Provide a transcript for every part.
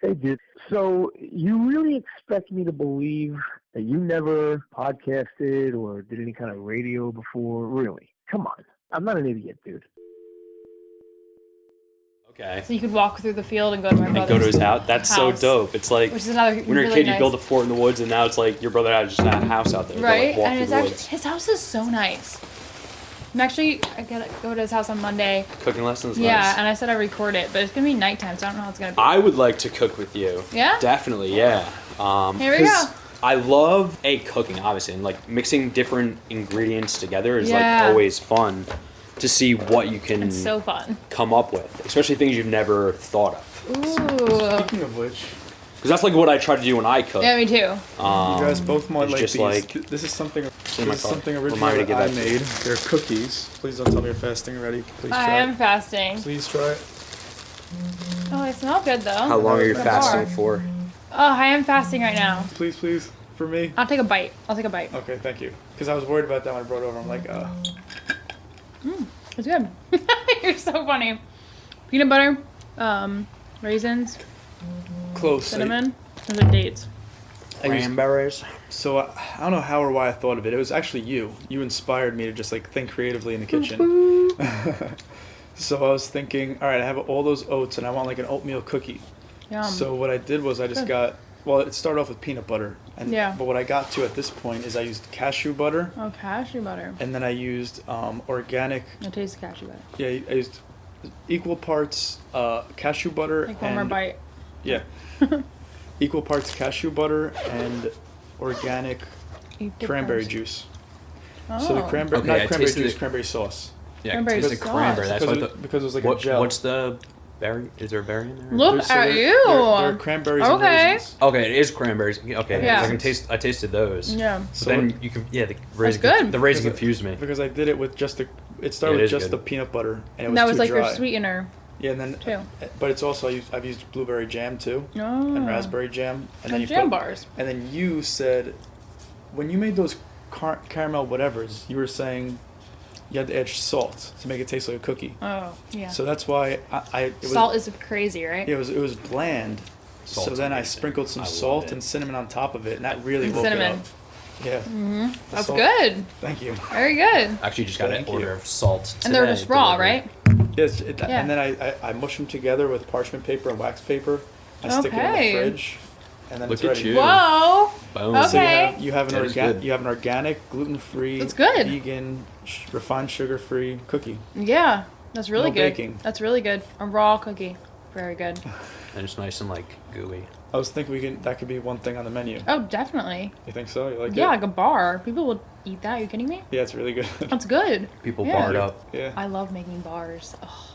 Hey, dude. So you really expect me to believe that you never podcasted or did any kind of radio before? Really? Come on. I'm not an idiot, dude. Okay. So you could walk through the field and go to my brother's And go to his house. That's so dope. It's like which is another when you're a really kid, nice. you build a fort in the woods, and now it's like your brother has just a house out there. Right, Go, like, walk and through it's the actually, woods. his house is so nice. I'm actually, I gotta go to his house on Monday. Cooking lessons. Yeah, Nice. and I said I record it, but it's gonna be nighttime, so I don't know how it's gonna be. I would like to cook with you. Yeah? Definitely, yeah. Here we go. 'Cause I love cooking, obviously, and like mixing different ingredients together is Yeah. like always fun to see what you can It's so fun. come up with, especially things you've never thought of. Ooh. Speaking of which, Because that's like what I try to do when I cook. Yeah, me too. you guys both might it's like just these. like- This is something. in This my is car. something Remind me original to give that I that to you. made. They're cookies. Please don't tell me you're fasting already. Please I try am it. fasting. Please try it. Oh, they smell good though. How long are you Like a fasting bar. for? Oh, I am fasting right now. Please, please, for me. I'll take a bite. I'll take a bite. Okay, thank you. Because I was worried about that when I brought it over. I'm like, It's good. You're so funny. Peanut butter, raisins, close. cinnamon. Those are dates. I used- Cranberries. So I don't know how or why I thought of it. It was actually you. You inspired me to just like think creatively in the kitchen. So I was thinking, all right, I have all those oats and I want like an oatmeal cookie. Yum. So what I did was I just Good. got, well, it started off with peanut butter. And, Yeah. But what I got to at this point is I used cashew butter Oh, cashew butter. and then I used organic, I taste the cashew butter. yeah, I used equal parts cashew butter Take one more and, bite. yeah, equal parts cashew butter and organic Equal cranberry parts. juice. Oh. So the cranberry, Okay, I not cranberry tasted juice, it. cranberry sauce. Yeah, Cranberry it's the sauce. cranberry. That's because, what it, the. because it was like a gel. What's the berry? Is there a berry in there? Look There's- so at there- you. There are cranberries and Okay. raisins. Okay, it is cranberries. Okay, Yeah. I tasted those. Yeah. But So then you can, the raisin. good. The raisin Because confused me. Because I did it with just the, it started Yeah, it with is just good. the peanut butter and it was That too was like dry. your sweetener Yeah, and then, too. but it's also I've used blueberry jam too, Oh. and raspberry jam, and then And you jam put, bars. and then you said, when you made those caramel whatevers, you were saying you had to add salt to make it taste like a cookie. Oh, yeah. So that's why it was, Salt is crazy, right? yeah, it was bland. So Salt's then I amazing. sprinkled some I love salt it. and cinnamon on top of it, and that really And woke cinnamon. it up. Yeah. Mm-hmm. The That's salt- good. Thank you. Very good. Actually, just got an Thank you. order of salt. And they're today, just raw, delivered. right? Yes, Yeah. and then I mush them together with parchment paper and wax paper. I stick it in Okay. the fridge, and then Look it's at ready. you. Whoa. Boom. Okay. So you have That is good. you have an organic, gluten-free, That's good. vegan, refined sugar-free cookie. Yeah. That's really No good. baking. That's really good. A raw cookie. Very good. And it's nice and like gooey. I was thinking that could be one thing on the menu. Oh, definitely. You think so? You like Yeah, it? like a bar. People would eat that. Are you kidding me? Yeah, it's really good. That's good. People Yeah. barred up. yeah, I love making bars. Oh,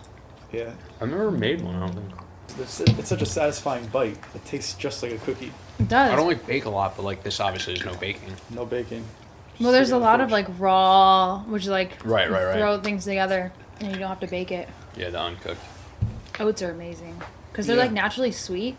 yeah. I've never made one. I don't think. It's such a satisfying bite. It tastes just like a cookie. it does. I don't like bake a lot, but like this obviously is no baking. No baking. Well, there's Stick a it in the lot of fridge. like raw, which is like Right, you right, right. throw things together and you don't have to bake it. Yeah, the uncooked. Oats are amazing because they're Yeah. like naturally sweet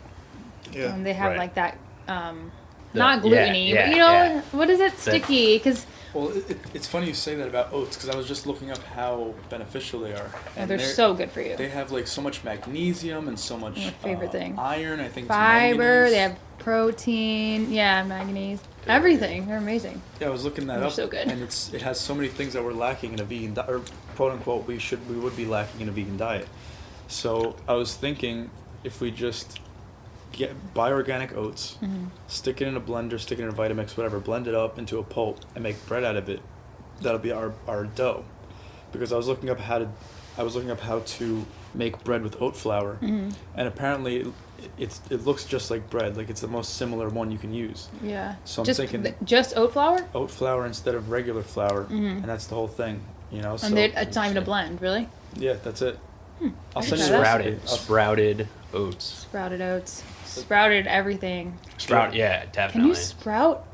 Yeah. and they have Right. like that The- not gluten-y, yeah, but you know yeah. what is it? Sticky because Well, it's funny you say that about oats because I was just looking up how beneficial they are. they're so good for you. They have like so much magnesium and so much My favorite thing. iron. I think it's Fiber, manganese. they have protein, yeah, manganese, everything. They're amazing. Yeah, I was looking that They're up, so good. and it has so many things that we're lacking in a vegan diet, or quote unquote we would be lacking in a vegan diet. So I was thinking if we just buy organic oats, stick it in a blender, stick it in a Vitamix, whatever, blend it up into a pulp, and make bread out of it. That'll be our dough. Because I was looking up how to make bread with oat flour, and apparently it looks just like bread. Like it's the most similar one you can use. Yeah. So I'm just thinking- just oat flour, Oat flour instead of regular flour, and that's the whole thing. You know. So and it's not even a blend, really. yeah, that's it. I'll I send didn't you the know that. recipe. Sprouted oats. Sprouted oats, sprouted everything. Sprout, yeah, Can definitely. you sprout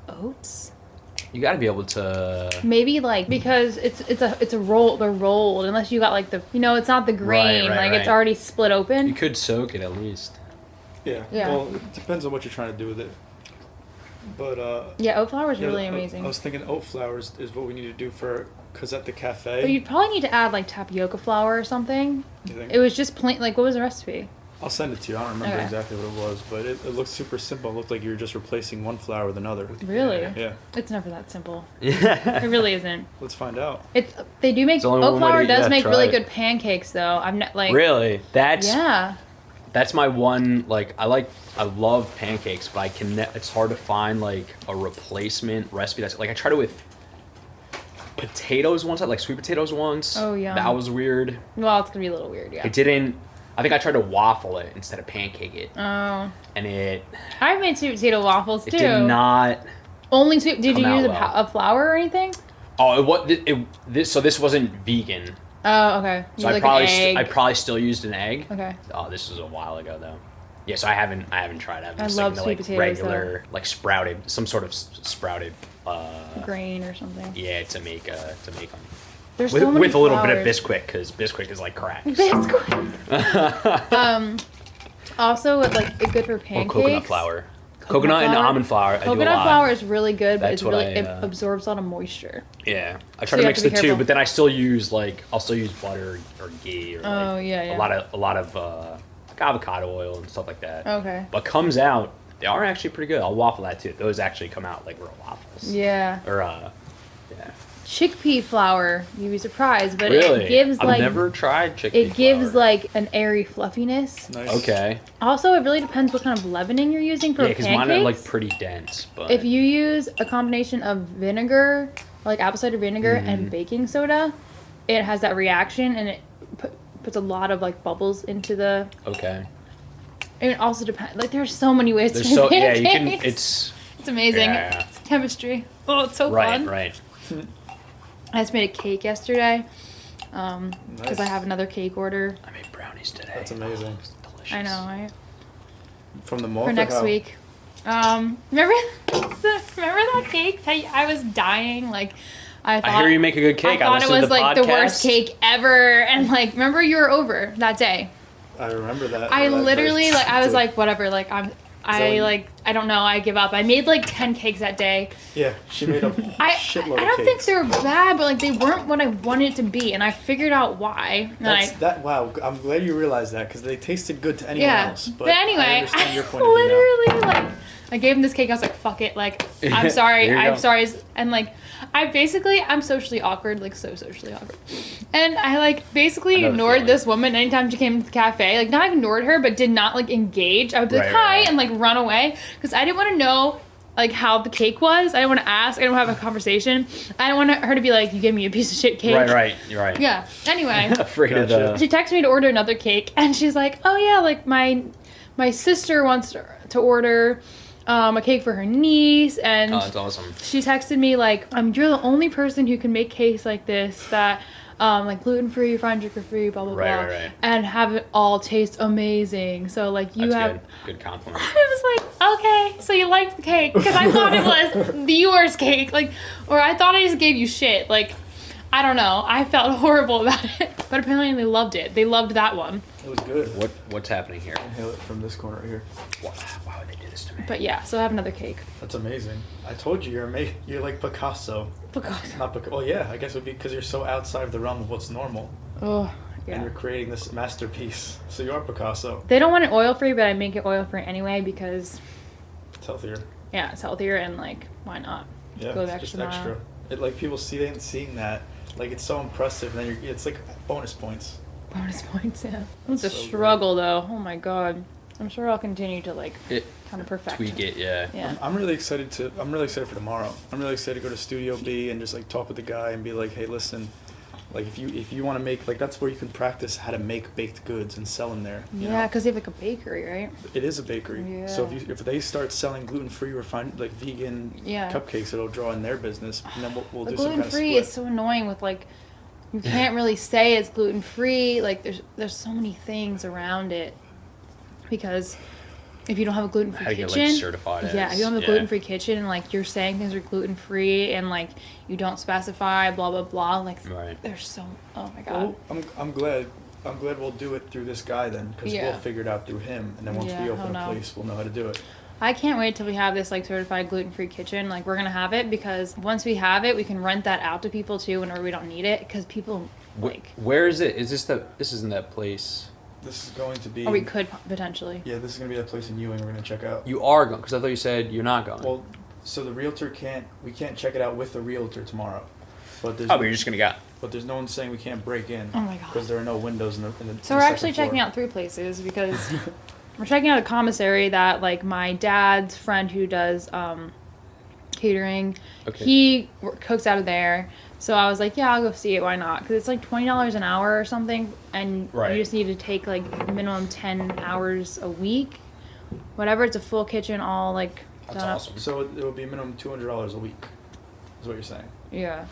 oats? You got to be able to. Maybe like because it's a roll. They're rolled unless you got like the it's not the grain right, like it's right. already split You open. could soak it at least. Yeah. Yeah. Well, it depends on what you're trying to do with it. But Yeah, oat flour is really I amazing. was thinking oat flour is what we need to do because at the But cafe. you'd probably need to add like tapioca flour or something. You think? It was just plain. Like what was the recipe? I'll send it to you. I don't remember Okay. exactly what it was, but it looked super simple. It looked like you were just replacing one flour with another. Really? Yeah. It's never that simple. Yeah. It really isn't. Let's find out. They do make It's only oat one way flour to- does yeah, make try really it. good pancakes though. I'm not like Really? Yeah. That's my one, like, I love pancakes, but it's hard to find, like, a replacement recipe that's, like, I tried it with potatoes once, like sweet potatoes once. Oh, yeah. That was weird. Well, it's gonna be a little weird, yeah. I think I tried to waffle it instead of pancake it. Oh. And I've made sweet potato waffles too. it did not. Only sweet. Did you come out use well. a flour or anything? Oh, so this wasn't vegan. Oh, okay. You So like I an egg. probably still used an egg. Okay. Oh, this was a while ago though. Yeah, so I haven't tried it. I just love the, sweet like, potatoes, regular, like sprouted, some sort of sprouted. Grain or something. Yeah, to make them. There's With, so many with a little bit of flours. Bisquick, because Bisquick is like crack. Biscuit. Also, like it's good for Or pancakes. coconut flour. Coconut and almond flour. I do a Coconut lot. flour is really good, but That's it's really what it absorbs a lot of moisture. Yeah, I So try to you mix have to the be two, careful. but then I still use I'll still use butter or ghee or Oh, yeah. a lot of like avocado oil and stuff like that. Okay. But comes out, they are actually pretty good. I'll waffle that too. Those actually come out like real waffles. Yeah. Or yeah. Chickpea flour, you'd be surprised, but Really? it gives I've like never tried chickpea it gives flour. like an airy fluffiness. Nice. Okay. Also, it really depends what kind of leavening you're using for Yeah, because pancakes. mine are like pretty dense. But If you use a combination of vinegar, like apple cider vinegar, Mm-hmm. and baking soda, it has that reaction and it puts a lot of like bubbles into the. okay. And it also depends. Like there's so many ways There's to make yeah, pancakes. you can. It's It's amazing. Yeah. It's chemistry. Oh, it's so right, fun. right. I just made a cake yesterday. Because Nice. I have another cake order. I made brownies today. That's amazing. It's delicious. I know, right? From the mall For or next how? week. Remember that cake? I was dying. Like, I thought. I hear you make a good cake. I thought it listened was to like the worst podcast. cake ever. And like, remember you were over that day. I remember that. I that literally very like I was distinctly. like whatever. Like that when you- I don't know. I give up. I made like 10 cakes that day. Yeah, she made a I shitload don't of think cakes. they were bad, but like they weren't what I wanted it to be, and I figured out why. And Wow, I'm glad you realized that because they tasted good to anyone yeah. else. But anyway, I understand your I point of view now. literally like I gave him this cake. I was like, "Fuck it!" Like, I'm sorry. Here you I'm go. sorry. And like, I'm socially awkward, like so socially awkward. And I like basically I know the ignored feeling. this woman anytime she came to the cafe. Like, not ignored her, but did not like engage. I would be like, Right, "Hi," right, right. and like run away because I didn't want to know like how the cake was. I didn't want to ask. I didn't want to have a conversation. I didn't want her to be like, "You gave me a piece of shit cake." Right. You're right. Yeah. Anyway. Afraid of Gotcha. the. She texted me to order another cake, and she's like, "Oh yeah, like my sister wants to order a cake for her niece," and Oh, that's awesome. she texted me like, "You're the only person who can make cakes like this that." Like gluten-free, fine sugar-free, blah blah Right, blah, right. and have it all taste amazing. So like you That's have, good compliment. I was like, okay, so you liked the cake because I thought it was the yours cake, like, or I thought I just gave you shit. Like, I don't know. I felt horrible about it, but apparently they loved it. They loved that one. It was good. What's happening here? Inhale it from this corner right here. Why would they do this to me? But yeah, so I have another cake. That's amazing. I told you you're like Picasso. Because Not Picasso. Well, yeah, I guess it would be because you're so outside of the realm of what's normal, oh and yeah. you're creating this masterpiece. So you are Picasso. They don't want it oil-free, but I make it oil-free anyway because It's healthier. yeah, it's healthier and like why not? Yeah, Go the it's just extra extra. mile. It like people seeing that, like it's so impressive. And then it's like bonus points. Bonus points, yeah. It's a So great. struggle though. Oh my god. I'm sure I'll continue to like kind of perfect. Tweak it, yeah. Yeah. I'm really excited for tomorrow. I'm really excited to go to Studio B and just like talk with the guy and be like, hey, listen, like if you want to make like that's where you can practice how to make baked goods and sell them there. You Yeah, know? because they have like a bakery, right? It is a bakery. So Yeah. if they start selling gluten free or like vegan Yeah. cupcakes, it'll draw in their business, and then we'll The do some kind of gluten-free split. is so annoying with like you can't really say it's gluten-free. Like there's so many things around it because if you don't have a gluten-free How to get, kitchen, like, certified yeah, as- if you don't have a yeah. gluten-free kitchen and like you're saying things are gluten-free and like you don't specify blah blah blah, like Right. there's so oh my god. Well, I'm glad we'll do it through this guy then, because Yeah. we'll figure it out through him, and then once Yeah, we I open don't a know. place, we'll know how to do it. I can't wait till we have this like certified gluten-free kitchen. Like we're gonna have it because once we have it, we can rent that out to people too whenever we don't need it because people like Where is it? Is this isn't that place? This is going to be. Or we could potentially. Yeah, this is going to be that place in Ewing we're going to check out. You are going, because I thought you said you're not going. Well, so the realtor we can't check it out with the realtor tomorrow. But there's, but you're just going to go. But there's no one saying we can't break in. Oh my God. Because there are no windows in the So we're actually checking out 3 places because we're checking out a commissary that like my dad's friend who does catering, he cooks out of there. So I was like, yeah, I'll go see it. Why not? Because it's like $20 an hour or something, and you just need to take like minimum 10 hours a week. Whatever, it's a full kitchen, all like. That's awesome. So it would be minimum $200 a week. Is what you're saying? Yeah.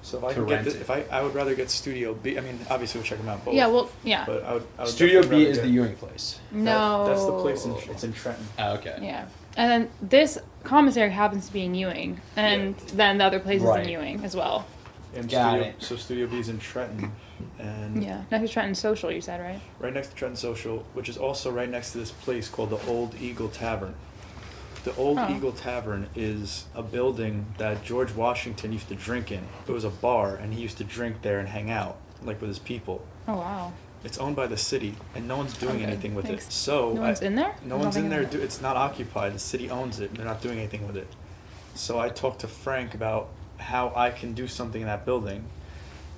So if I can get I would rather get Studio B. I mean, obviously we'll check them out both. Yeah, well, yeah. But I would Studio B is the Ewing place. No. That's the place. It's in Trenton. Oh, okay. Yeah. And then this commissary happens to be in Ewing, and then the other place is in Ewing as well. And Got it. So Studio B is in Trenton, and next to Trenton Social, you said, right? Right next to Trenton Social, which is also right next to this place called the Old Eagle Tavern. The Old Eagle Tavern is a building that George Washington used to drink in. It was a bar, and he used to drink there and hang out, like with his people. Oh wow. It's owned by the city, and no one's doing anything with it. So no one's in there? No one's in there. It's not occupied. The city owns it. They're not doing anything with it. So I talked to Frank about how I can do something in that building,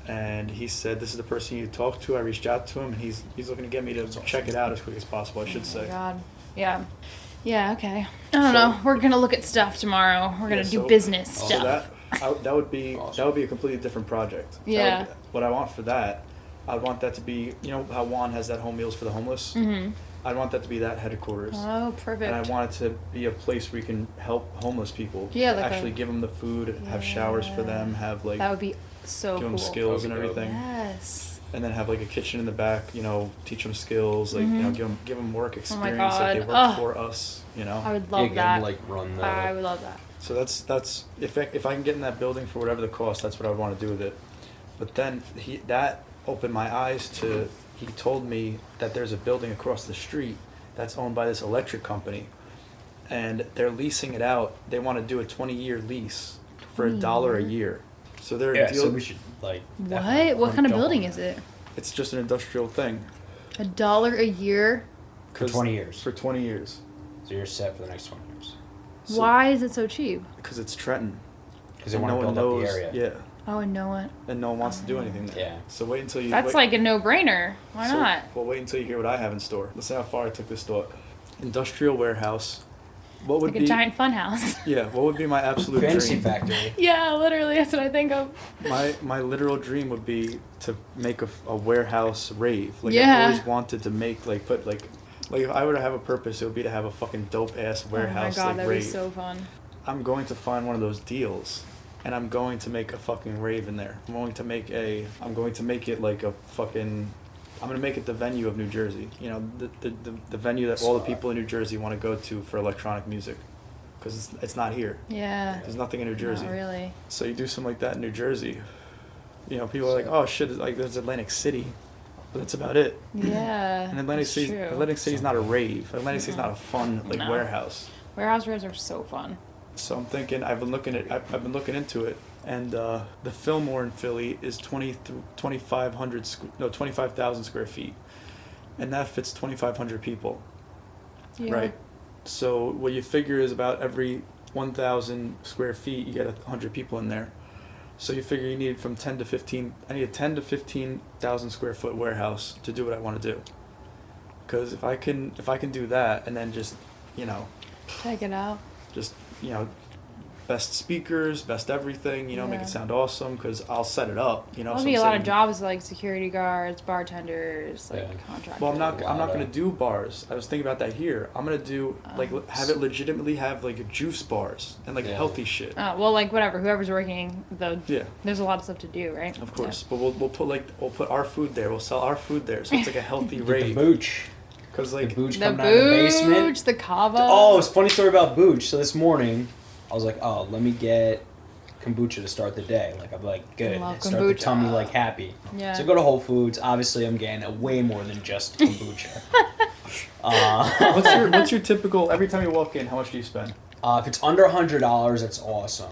and he said, this is the person you talk to. I reached out to him, and he's looking to get me to check it out as quick as possible, I should say. Oh my God. Yeah. Yeah, okay. I don't know. We're going to look at stuff tomorrow. We're going to do business stuff. So that would be a completely different project. Yeah. What I want for that, I want that to be, you know how Juan has that home meals for the homeless? Mm-hmm. I want that to be that headquarters. Oh, perfect. And I want it to be a place where we can help homeless people. Yeah, like actually give them the food, have showers for them, have like. That would be so give cool. them skills and everything. Yes. And then have like a kitchen in the back, you know, teach them skills, like you know, give them work experience, God. like they work for us, you know. I would love that. Like run the. I would love that. So that's if I can get in that building for whatever the cost, that's what I would want to do with it. But then that opened my eyes to. He told me that there's a building across the street that's owned by this electric company, and they're leasing it out. They want to do a 20-year lease for $1 a year. So they're so we should like. What kind of building is it? It's just an industrial thing. $1 a year? For 20 years. For 20 years. So you're set for the next 20 years. So, why is it so cheap? Because it's Trenton. Because they want to build up the area. Yeah. Oh, and no one. And no one wants to do anything there. Yeah. So wait until you. That's like a no-brainer. Why not? Well, wait until you hear what I have in store. Listen how far I took this thought. Industrial warehouse. What would like a giant fun house. Yeah. What would be my absolute Fantasy dream? factory. Yeah, literally, that's what I think of. My literal dream would be to make a warehouse rave. Like I always wanted to make put if I were to have a purpose, it would be to have a fucking dope ass warehouse. Oh my God, that would rave. be so fun. I'm going to find one of those deals, and I'm going to make a fucking rave in there. I'm going to make it like a fucking. I'm going to make it the venue of New Jersey. You know, the venue that all the people in New Jersey want to go to for electronic music, because it's not here. Yeah. There's nothing in New Jersey. Not really. So you do something like that in New Jersey. You know, people are like, oh shit, like there's Atlantic City, but that's about it. Yeah. And Atlantic City's not a rave. Atlantic City's not a fun warehouse. Warehouse raves are so fun. So I'm thinking, I've been looking into it, and the Fillmore in Philly is 25,000 square feet, and that fits 2,500 people, right? So what you figure is about every 1,000 square feet, you get 100 people in there. So you figure you need from 10 to 15. I need a 10 to 15,000 square foot warehouse to do what I want to do. Because if I can do that, and then just, you know, check it out. Just, you know, best speakers, best everything, you know, make it sound awesome, because I'll set it up, you know. There'll be a lot of jobs like security guards, bartenders, contractors. Well, I'm not going to do bars. I was thinking about that here. I'm going to do, have it legitimately have, juice bars and, healthy shit. Well, whatever. Whoever's working, there's a lot of stuff to do, right? Of course. Yeah. But we'll put our food there. We'll sell our food there, so it's like a healthy rave. The booch. Because, the booch coming out of the basement. The kava. Oh, it's a funny story about booch. So this morning, I was like, oh, let me get kombucha to start the day. I'm good. Start the tummy happy. Yeah. So I go to Whole Foods. Obviously, I'm getting way more than just kombucha. What's your typical, every time you walk in, how much do you spend? If it's under $100, that's awesome.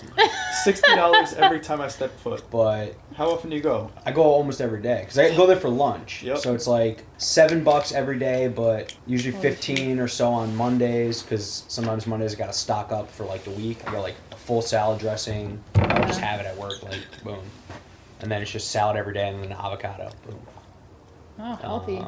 $60 every time I step foot. But how often do you go? I go almost every day because I go there for lunch. Yep. So it's like $7 every day, but usually 15 or so on Mondays because sometimes Mondays I gotta stock up for like the week. I got like a full salad dressing. I'll just have it at work, like boom, and then it's just salad every day and then avocado. Boom. Oh, healthy.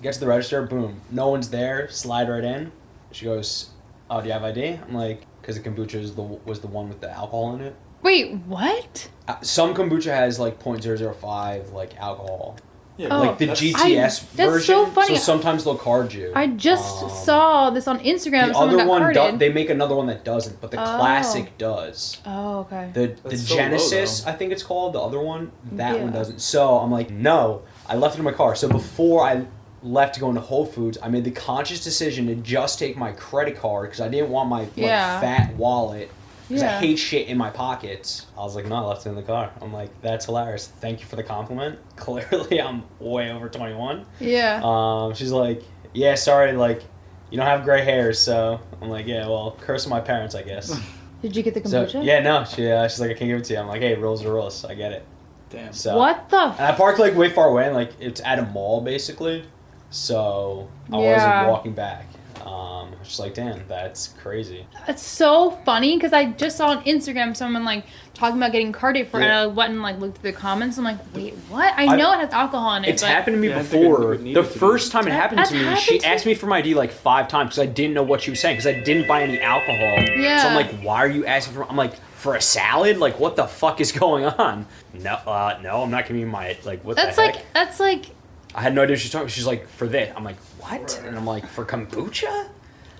Get to the register, boom. No one's there. Slide right in. She goes, "Oh, do you have ID?" I'm like, because the kombucha was the one with the alcohol in it. Wait, what? Some kombucha has like 0.005 like alcohol. Yeah, Oh, like the GTS that's version. so funny. So sometimes they'll card you. I just saw this on Instagram. The Someone other got one, carded. they make another one that doesn't, but the classic does. Oh, okay. The That's so low, Genesis, though. I think it's called, the other one, that one Yeah. doesn't. So I'm like, no. I left it in my car. So before I left to go into Whole Foods, I made the conscious decision to just take my credit card because I didn't want my fat wallet. Because I hate shit in my pockets. I was like, no, I left it in the car. I'm like, that's hilarious. Thank you for the compliment. Clearly, I'm way over 21. Yeah. She's like, yeah, sorry, like, you don't have gray hairs, so I'm like, yeah, well, curse my parents, I guess. Did you get the So, kombucha? yeah, no, she's like, I can't give it to you. I'm like, hey, rules are rules. I get it. Damn. So, What the? and I parked like way far away, and like it's at a mall basically. So I wasn't walking back. I was just like, damn, that's crazy. It's so funny because I just saw on Instagram someone like talking about getting carded for, and I went and like looked through the comments. I'm like, wait, what? I know it has alcohol in it. It's but happened to me Yeah, I think before. it would The need to first be. time it happened to me, happened she to asked me for my ID like 5 times because I didn't know what she was saying because I didn't buy any alcohol. Yeah. So I'm like, why are you asking for? I'm like, for a salad? Like, what the fuck is going on? No, no, I'm not giving you my like. What That's the heck? that's like. I had no idea what she was talking about. She's like, for this. I'm like, what? And I'm like, for kombucha?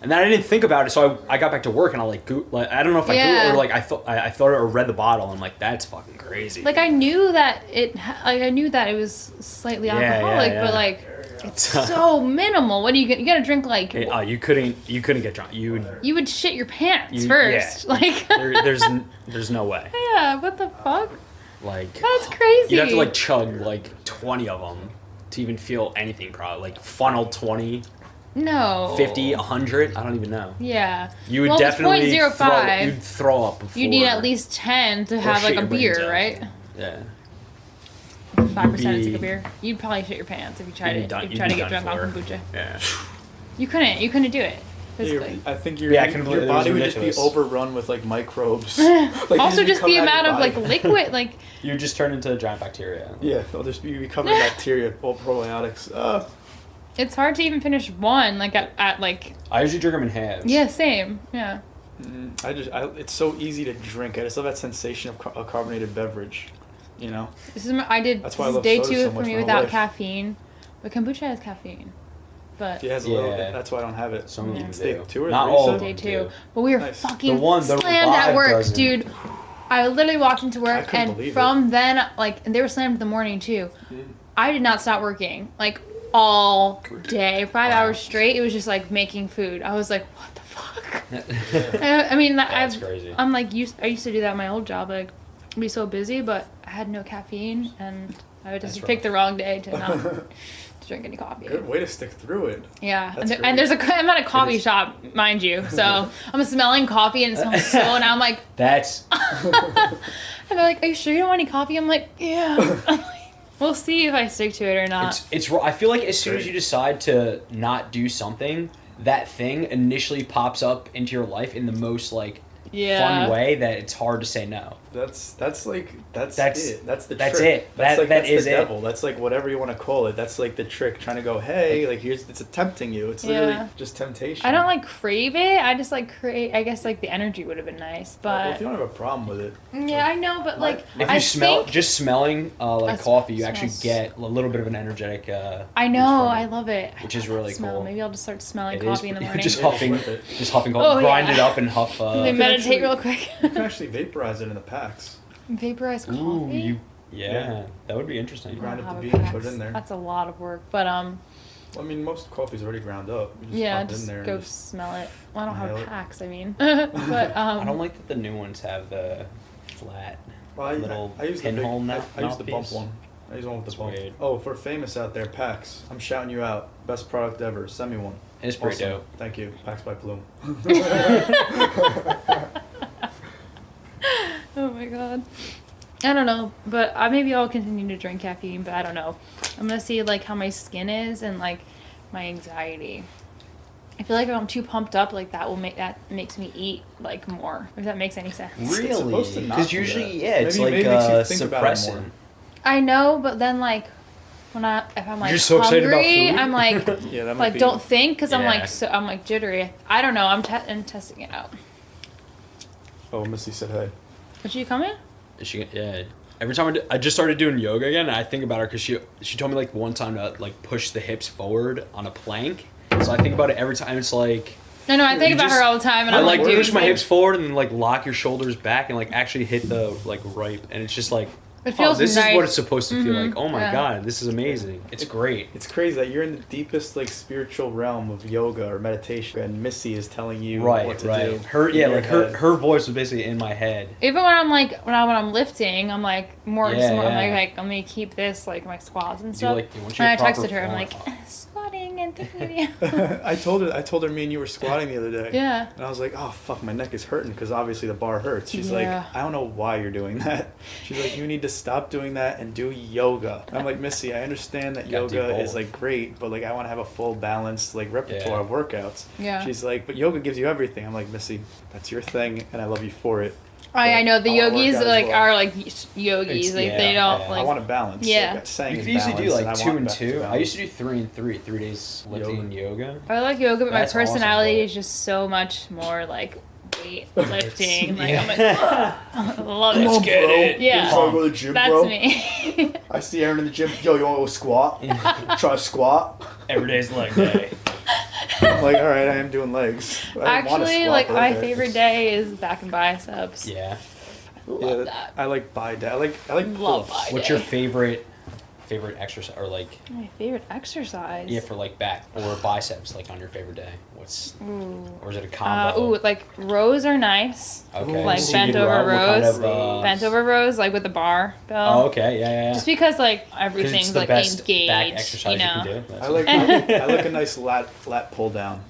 And then I didn't think about it, so I got back to work and I like I don't know if I Googled or like I thought or read the bottle and I'm like, that's fucking crazy. Like I knew that I knew that it was slightly alcoholic, but like it's so minimal. What do you get? You gotta drink like. You couldn't get drunk. You would shit your pants first. Yeah. Like there's no way. Yeah, what the fuck? Like That's crazy. You'd have to like chug like 20 of them to even feel anything. Probably like funnel 20. No. 50, 100. I don't even know. Yeah. You would definitely it's 0.05. You'd throw up before. You need at least 10 to have like shit a your brains beer, out. right? Yeah. 5% is be- like a beer. You'd probably shit your pants if you tried You'd be to done- if you tried to you'd get be drunk done on for. kombucha. Yeah. You couldn't do it physically. I think Yeah, I can believe your it was body would just be ridiculous. overrun with like microbes. Like, Also, they'd just come the out of amount your of like body. liquid, like You just turn into giant bacteria. Yeah, they'll just be covered in bacteria, all probiotics. it's hard to even finish one. Like at like I usually drink them in halves. yeah, same. Yeah. It's so easy to drink. I just love that sensation of a carbonated beverage. You know. I did That's why I this is love day soda 2 so for much me my whole without life. caffeine, but kombucha has caffeine. But It has a little. Yeah. That's why I don't have it. Some of them It's do. day 2 or Not 3, all so? of day them 2. do. But we were Nice. fucking The one, the slammed at Revive work, doesn't. dude. I literally walked into I work, couldn't and believe from then, like, and they were slammed in the morning too. I did not stop working, like, all day, 5 hours straight. It was just like making food. I was like, what the fuck? I mean, That's crazy. I'm like, I used to do that at my old job, like, be so busy, but I had no caffeine, and I would just That's pick rough. the wrong day to not to drink any coffee. Good way to stick through it. Yeah, That's and there's I'm at a coffee is. shop, mind you, so I'm smelling coffee and it smells so, and I'm like, That's and they're like, are you sure you don't want any coffee? I'm like, yeah. I'm like, we'll see if I stick to it or not. it's. I feel like as soon as you decide to not do something, that thing initially pops up into your life in the most like fun way that it's hard to say no. That's it. That's the that's trick. it. That's That that's is the it. devil. That's like whatever you want to call it. That's like the trick. Trying to go, hey, like it's tempting you. It's literally Yeah. just temptation. I don't like crave it. I just like I guess like the energy would have been nice, Well, but if you don't have a problem with it, yeah, I know, but like If I you smell think, just smelling like I coffee, you smells- actually get a little bit of an energetic. I know, boost from I it. love it. Which I is love really that smell. cool. Maybe I'll just start smelling It coffee is in the morning. just Yeah, huffing, with it. just huffing coffee. Oh, Grind yeah. it up and huff. They can meditate actually- real quick. you can actually vaporize it in the packs. Vaporize coffee. Ooh, Yeah. yeah, that would be interesting. You grind I up don't the have a bean, put it Pax. in there. That's a lot of work, but Well, I mean, most coffee's already ground up. You just yeah, pump just in there. go And just, smell it. Well, I don't inhale have it. packs, I mean, but I don't like that the new ones have the flat well, little I use the big, pinhole I use the bump mouthpiece. one. I use one with the It's bump. weird. Oh, for famous out there, packs. I'm shouting you out. Best product ever. Send me one. It's pretty Awesome. dope. Thank you. Pax by Plume. Oh my god. I don't know, but maybe I'll continue to drink caffeine, but I don't know. I'm gonna see like how my skin is and like my anxiety. I feel like if I'm too pumped up, like that makes me eat like more. If that makes any sense. Really? It's supposed to not Because do usually, that. yeah, it's Maybe like it makes you think about it suppressant. more. I know, but then like if I'm like You're so excited about hungry, food? I'm like Yeah, that might like be. don't think because I'm Yeah. like jittery. I don't know. I'm testing it out. Oh, Missy said hey. Is she coming? Yeah. Every time I just started doing yoga again, and I think about her because she told me like one time to like push the hips forward on a plank. So I think about it every time. It's like No, I think you about just- her all the time, and I I'm like dude, push my like, hips forward and then like lock your shoulders back and like actually hit the like right, and it's just like It feels this nice. is what it's supposed to feel like. Oh my yeah. god, this is amazing. It's great. It's crazy that you're in the deepest like spiritual realm of yoga or meditation, and Missy is telling you what to do. Her in your head. her voice was basically in my head. Even when I'm like when I'm lifting, I'm like more. Yeah, I'm yeah. like let me keep this like my squats and Do stuff. like once And I you're texted her, I'm like proper squatting and taking video. I told her me and you were squatting the other day. Yeah. And I was like, oh fuck, my neck is hurting because obviously the bar hurts. She's Yeah. like, I don't know why you're doing that. She's like, you need to stop doing that and do yoga. I'm like, Missy, I understand that Gotta do yoga both. is like great, but like I want to have a full balanced like repertoire Yeah. of workouts. Yeah. She's like, but yoga gives you everything. I'm like, Missy, that's your thing, and I love you for it. I know the I wanna work yogis out as like well. are like yogis, like yeah, they don't yeah. like. I want to balance. Yeah. Like, saying You is can usually do balance, like and I 2 want and back to 2. I balance. used to do 3 and 3, 3 days lifting and yoga. I like yoga, but That's my awesome, personality but- is just so much more like weightlifting. Like I'm like, I love it. Let's get it. Yeah. You wanna go to the gym, That's bro? me. I see Erin in the gym. Yo, you want to go squat? Try to squat. Every day's leg day. I'm like, all right, I am doing legs. I didn't wanna Actually, squat, like but my okay. favorite day is back and biceps. Yeah. Love Yeah, that. I like bi day. I like Love pull-ups. bi- What's your favorite exercise or like My favorite exercise. yeah for like back or biceps like on your favorite day? What's Ooh. or is it a combo? Like rows are nice. Okay. like Seated bent over row, what kind rows. of, Bent over rows, like with the barbell. Oh, okay. Yeah. Just because like 'Cause everything's it's the like best engaged, back exercise you know. can do. That's I like I like a nice lat pull down.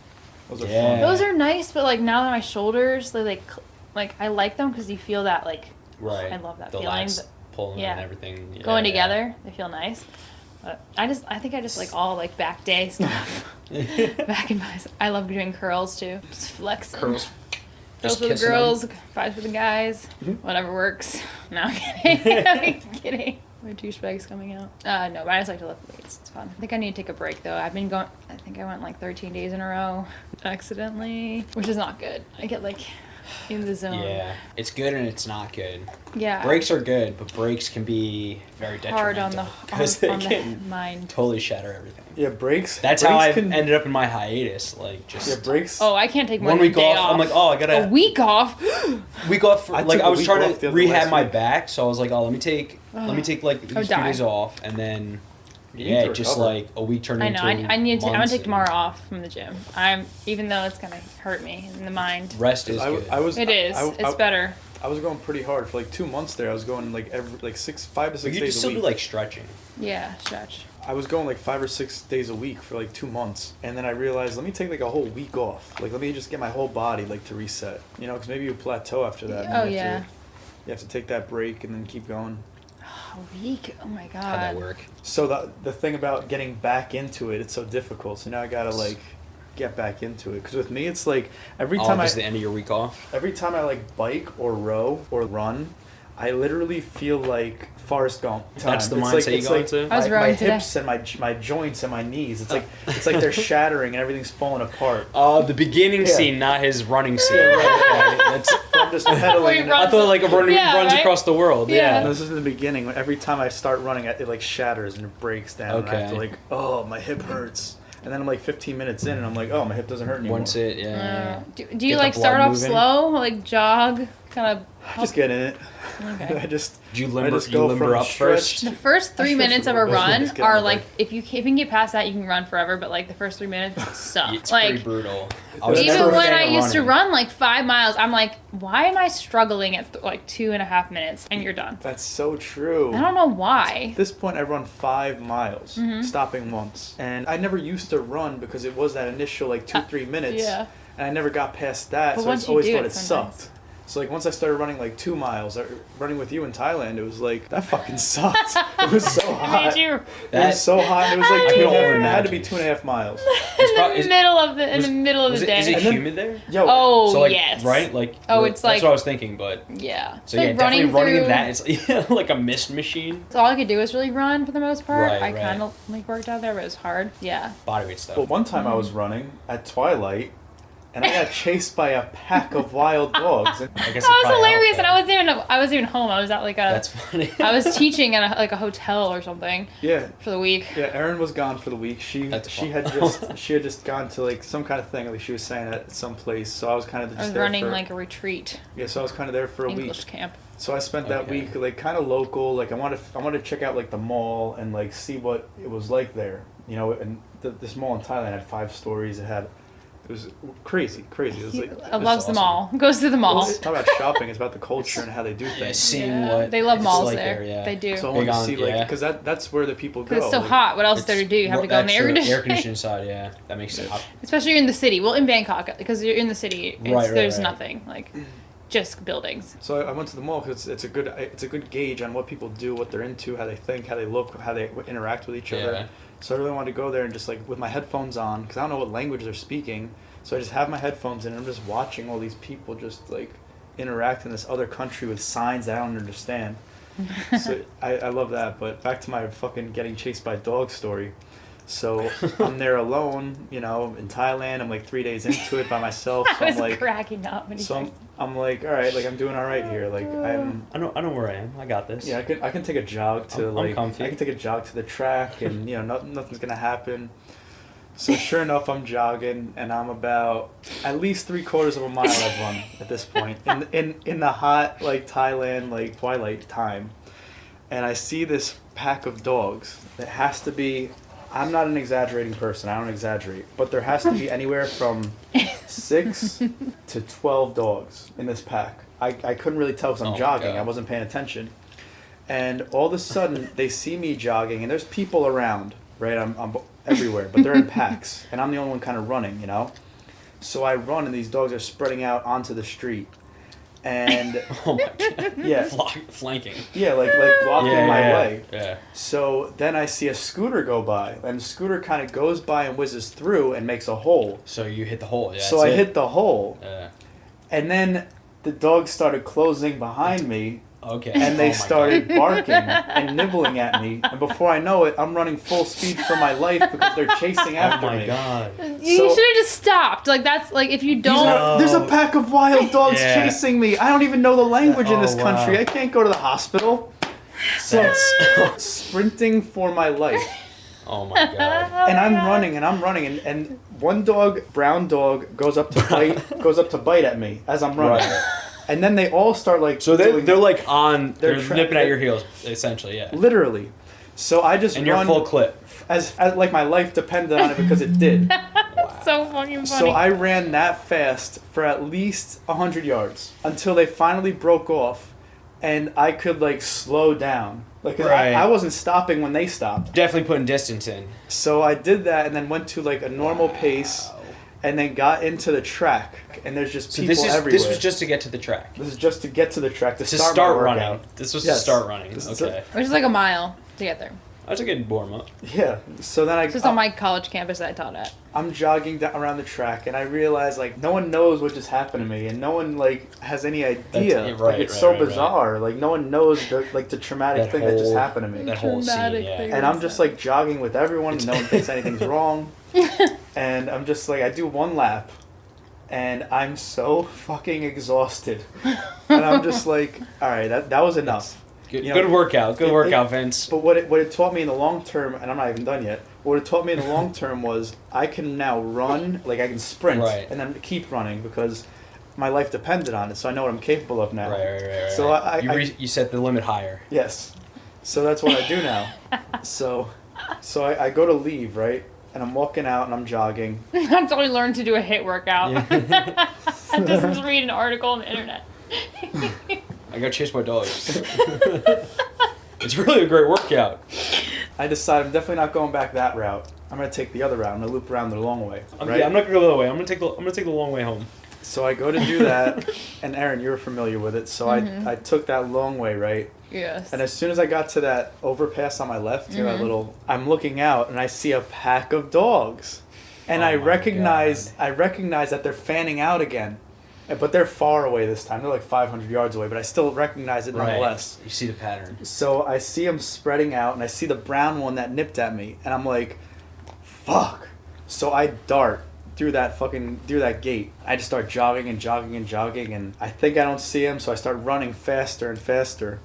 Those are Yeah. fun. Those are nice, but like now that my shoulders, they like I like them because you feel that like right. I love that the feeling, lats pulling yeah. and everything. Yeah, going yeah. together. They feel nice. But I think I just like all like back day stuff. Back and biceps. I love doing curls too. Just flexing. Curls. Curls Just for the kissing girls, biceps for the guys. Whatever works. No, I'm kidding. I'm kidding. My douchebag's coming out. No, but I just like to lift weights. It's fun. I think I need to take a break though. I think I went like 13 days in a row accidentally, which is not good. I get like in the zone. Yeah, it's good and it's not good. Yeah. Breaks are good, but breaks can be very hard on detrimental the because they on the can mind. totally shatter everything. Yeah, breaks. That's breaks how I can- ended up in my hiatus. Like just Yeah, breaks. Oh, I can't take more one than a week day off. I'm like, oh, I gotta a week off. week off. For, I like took I a was week trying off the to other rehab last my week. back, so I was like, oh, let me take like these few die. days off, and then You need yeah, to just recover. like a week turned I into know. I need to. I'm gonna months take and tomorrow off from the gym. Even though it's gonna hurt me in the mind. Rest is good. I was. It is. It's better. I was going pretty hard for like 2 months there. I was going like 5 to 6 but you can days a still week. do like stretching. Yeah, stretch. I was going like 5 or 6 days a week for like 2 months, and then I realized let me take like a whole week off. Like let me just get my whole body like to reset. You know, because maybe you plateau after that. and Oh, you have yeah. To, you have to take that break and then keep going. A week. Oh my god. How'd that work? So the thing about getting back into it, it's so difficult. So now I gotta like get back into it. Because with me, it's like every time just the end of your week off. every time I like bike or row or run, I literally feel like Forrest Gump time. That's the It's mindset you it's go into? I was my rowing today. hips and my joints and my knees. It's like they're shattering and everything's falling apart. Oh, the beginning Yeah. scene, not his running scene. Yeah, Okay, that's, I'm just pedaling. Where he and- runs- I thought like a running Yeah, runs right? across the world. Yeah. No, this is in the beginning. Every time I start running, it like shatters and it breaks down. And I have to Okay. like, oh, my hip hurts. And then I'm like 15 minutes in, and I'm like, oh, my hip doesn't hurt anymore. Once it, yeah. Do Get you the like blood start off moving. slow, like jog? kind of. Just get in it. Okay. I just. Do you I limber, just you go limber from up stretched- first? The first 3 I minutes of a stretch a little bit, run just get on are the like, bike. if you can get past that, you can run forever. But like the first 3 minutes suck. It's like pretty brutal. even when I used to running. run like 5 miles, I'm like, why am I struggling at like 2.5 minutes and you're done? That's so true. I don't know why. At this point, I run 5 miles, Mm-hmm. stopping once. And I never used to run because it was that initial like 2-3 minutes. Yeah. And I never got past that, But so I once just you always do thought it, it sometimes. sucked. So like once I started running like 2 miles, or running with you in Thailand, it was like, that fucking sucked. It was so hot. Did you? It was so hot. And it was like I two and a can half, only it had to be imagine. 2.5 miles. In the middle of the day. Is it And then- humid there? Yo, Oh So like, yes. right? Like, Oh, we're- it's that's like- what I was thinking, but Yeah. so It's yeah, like definitely running through, in that is like a mist machine. So all I could do was really run for the most part. Right, I right. kind of like worked out there, but it was hard. Yeah. Bodyweight stuff. well, one time I was running at twilight, and I got chased by a pack of wild dogs. And I guess it That was probably hilarious, and helped, I wasn't even home. I was at like a. That's funny. I was teaching at a hotel or something yeah, for the week. yeah. Erin was gone for the week. She That's she fun. had just gone to like some kind of thing. Like she was saying at some place. So I was kind of just I was there running for, like a retreat, yeah. So I was kind of there for a English week. camp. So I spent that Okay. week like kind of local. Like I wanted to check out like the mall and like see what it was like there. You know, and this mall in Thailand had 5 stories. It was crazy. It was like I loves the awesome. mall. Goes to the well, mall. it's not about shopping. It's about the culture and how they do Yeah, things. seeing Yeah, what they love it's malls like there. yeah. They do. So I wanted Big to on- see like yeah. because that's where the people go. Because it's so like, hot. What else is It's- there to do? You have to go in the that's air true. conditioning. Air conditioning side, yeah. That makes sense. Especially you're in the city. Well, in Bangkok, because you're in the city, Right, there's right. nothing like just buildings. So I went to the mall because it's a good gauge on what people do, what they're into, how they think, how they look, how they interact with each Yeah. other. So I really wanted to go there and just like with my headphones on because I don't know what language they're speaking. So I just have my headphones in and I'm just watching all these people just like interact in this other country with signs that I don't understand. So I love that. But back to my fucking getting chased by dogs story. So I'm there alone, you know, in Thailand. I'm like 3 days into it by myself. So I was I'm like, cracking up when you so said I'm like, all right, like I'm doing all right here. Like I know where I am. I got this. yeah, I can take a jog to I'm like comfy. I can take a jog to the track and you know nothing's gonna happen. So sure enough, I'm jogging and I'm about at least 3/4 of a mile I've run at this point in the hot like Thailand like twilight time, and I see this pack of dogs that has to be. I'm not an exaggerating person. I don't exaggerate, but there has to be anywhere from 6 to 12 dogs in this pack. I couldn't really tell because I'm Oh my jogging. God. I wasn't paying attention. And all of a sudden, they see me jogging, and there's people around, right? I'm everywhere, but they're in packs, and I'm the only one kind of running, you know? So I run, and these dogs are spreading out onto the street. And, Oh my god. yeah, Flanking. yeah, like blocking my way. Yeah. So then I see a scooter go by, and the scooter kind of goes by and whizzes through and makes a hole. So you hit the hole. Yeah. So I hit the hole, Yeah. and then the dogs started closing behind me, Okay. and they Oh my started God. barking and nibbling at me. And before I know it, I'm running full speed for my life because they're chasing after Oh my me. god. you So- should have just stopped. Like that's like if you don't. No. There's a pack of wild dogs Yeah. chasing me. I don't even know the language in this Oh, country. wow. I can't go to the hospital. So That's. sprinting for my life. Oh my god. And I'm running and one dog, brown dog, goes up to bite at me as I'm running. Right. And then they all start like So they're like on. They're They're nipping at your heels, essentially. Yeah. literally. So I just And you're run full clip. as like my life depended on it because it did. So fucking funny. So I ran that fast for at least 100 yards until they finally broke off and I could like slow down. Like 'cause Right. I wasn't stopping when they stopped. Definitely putting distance in. So I did that and then went to like a normal pace and then got into the track and there's just So people everywhere. this was just to get to the track. This is just to get to the track to To start, start my running. workout. This was Yes. to start running. This is Okay. Which is like a mile to get there. That's a good warm up. Yeah. So then This is on my college campus that I taught at. I'm jogging down around the track and I realize like no one knows what just happened to me and no one like has any idea. That's- like right, it's right, so right, right. bizarre. Like no one knows the traumatic That thing that just whole- happened to me. That whole scene. Traumatic Yeah. thing. And I'm just like jogging with everyone and no one thinks anything's wrong. And I'm just like I do one lap and I'm so fucking exhausted. And I'm just like, all right, that was enough. Good, You know, good workout. Good it- workout, Vince. But what it taught me in the long term, and I'm not even done yet. What it taught me in the long term was I can now run, like I can sprint, Right. and then keep running because my life depended on it, so I know what I'm capable of now. Right. So you set the limit higher. Yes. So that's what I do now. So I go to leave, right? And I'm walking out and I'm jogging. That's how we learned to do a HIIT workout. Yeah. Just read an article on the internet. I got chased by dogs. It's really a great workout. I decide I'm definitely not going back that route. I'm gonna take the other route. I'm gonna loop around the long way. Right? Yeah, I'm not gonna go the other way. I'm gonna take the long way home. So I go to do that, and Erin, you're familiar with it. So I took that long way, right? Yes. And as soon as I got to that overpass on my left, that little, I'm looking out and I see a pack of dogs, and I recognize that they're fanning out again, but they're far away this time. They're like 500 yards away, but I still recognize it nonetheless. You see the pattern. So I see them spreading out, and I see the brown one that nipped at me, and I'm like, fuck. So I dart through that gate. I just start jogging, and I think I don't see him, so I start running faster and faster.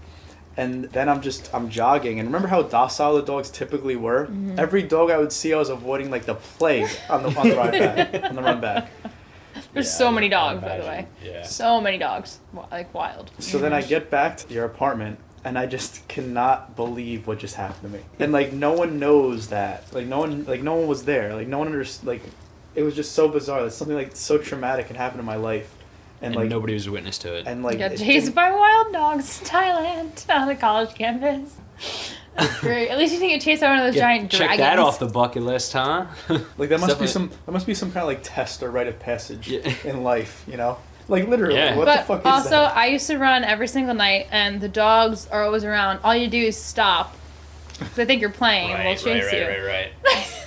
And then I'm jogging, and remember how docile the dogs typically were? Every dog I would see, I was avoiding like the plague on the ride back, on the run back. There's so many dogs, by the way. Yeah. So many dogs, like wild. So then I get back to your apartment, and I just cannot believe what just happened to me. And like no one knows that, like no one was there, like no one like it was just so bizarre that something like so traumatic had happened in my life. And like nobody was witness to it. And like got chased by wild dogs in Thailand on the college campus. That's great. At least you didn't get chased by one of those giant dragons. Check that off the bucket list, huh? Like that must be some kind of like test or rite of passage in life, you know? Like literally, what the fuck is that? But also, I used to run every single night, and the dogs are always around. All you do is stop, because they think you're playing, and they'll chase you. Right.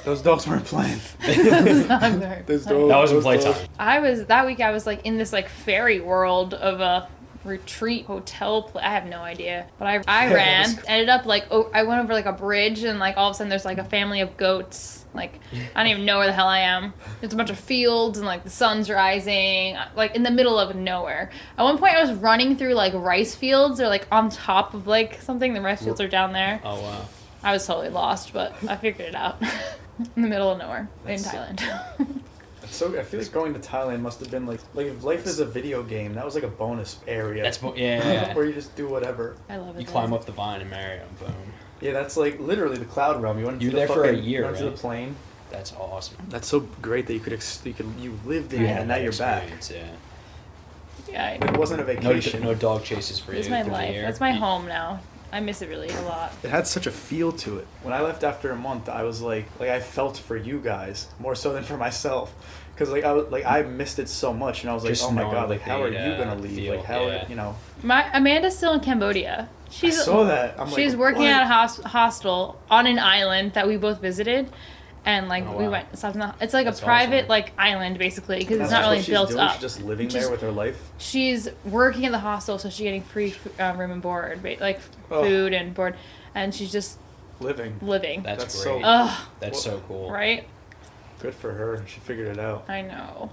Those dogs weren't playing. Those dogs weren't playing. That wasn't playtime. I was like in this like fairy world of a retreat hotel I have no idea, but I ran, ended up like I went over like a bridge, and like all of a sudden there's like a family of goats, like I don't even know where the hell I am. There's a bunch of fields, and like the sun's rising, like in the middle of nowhere. At one point I was running through like rice fields, or like on top of like something. The rice fields are down there. Oh wow. I was totally lost, but I figured it out. In the middle of nowhere in Thailand. So I feel like going to Thailand must have been like if life is a video game, that was like a bonus area. Yeah. Where you just do whatever. I love it. You climb up the vine and marry him. Boom. Yeah, that's like literally the cloud realm. You went into there for a year, you went to the right? plane. That's awesome. That's so great that you lived in it, and now you're back. Yeah. It wasn't a vacation. No dog chases for you. It's my life. That's my home now. I miss it really a lot. It had such a feel to it. When I left after a month, I was like I felt for you guys more so than for myself, because I missed it so much, and I was like, Just oh my god, knowing how are you gonna leave? feel, Like how are, you know? Amanda's still in Cambodia. I saw that. She's working at a hostel on an island that we both visited, and like we went. It's like a private like island basically, because it's not really built up. She's just living there with her life. She's working at the hostel, so she's getting free room and board, like food and board, and she's just living. That's great. That's so cool. Right? Good for her. She figured it out. I know.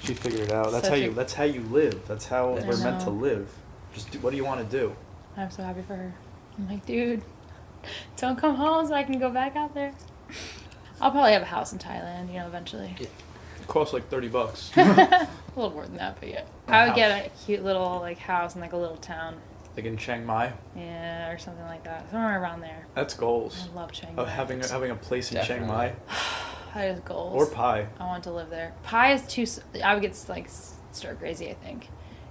She figured it out. That's how you live. That's how we're meant to live. Just what do you want to do? I'm so happy for her. I'm like, dude, don't come home so I can go back out there. I'll probably have a house in Thailand, eventually. It costs like $30. A little more than that, but yeah. I would get a cute little like house in like a little town. Like in Chiang Mai? Yeah, or something like that. Somewhere around there. That's goals. I love Chiang Mai. Of having a place in Chiang Mai. That is goals. Or Pai. I want to live there. Pai is too. I would get like stir crazy. I think.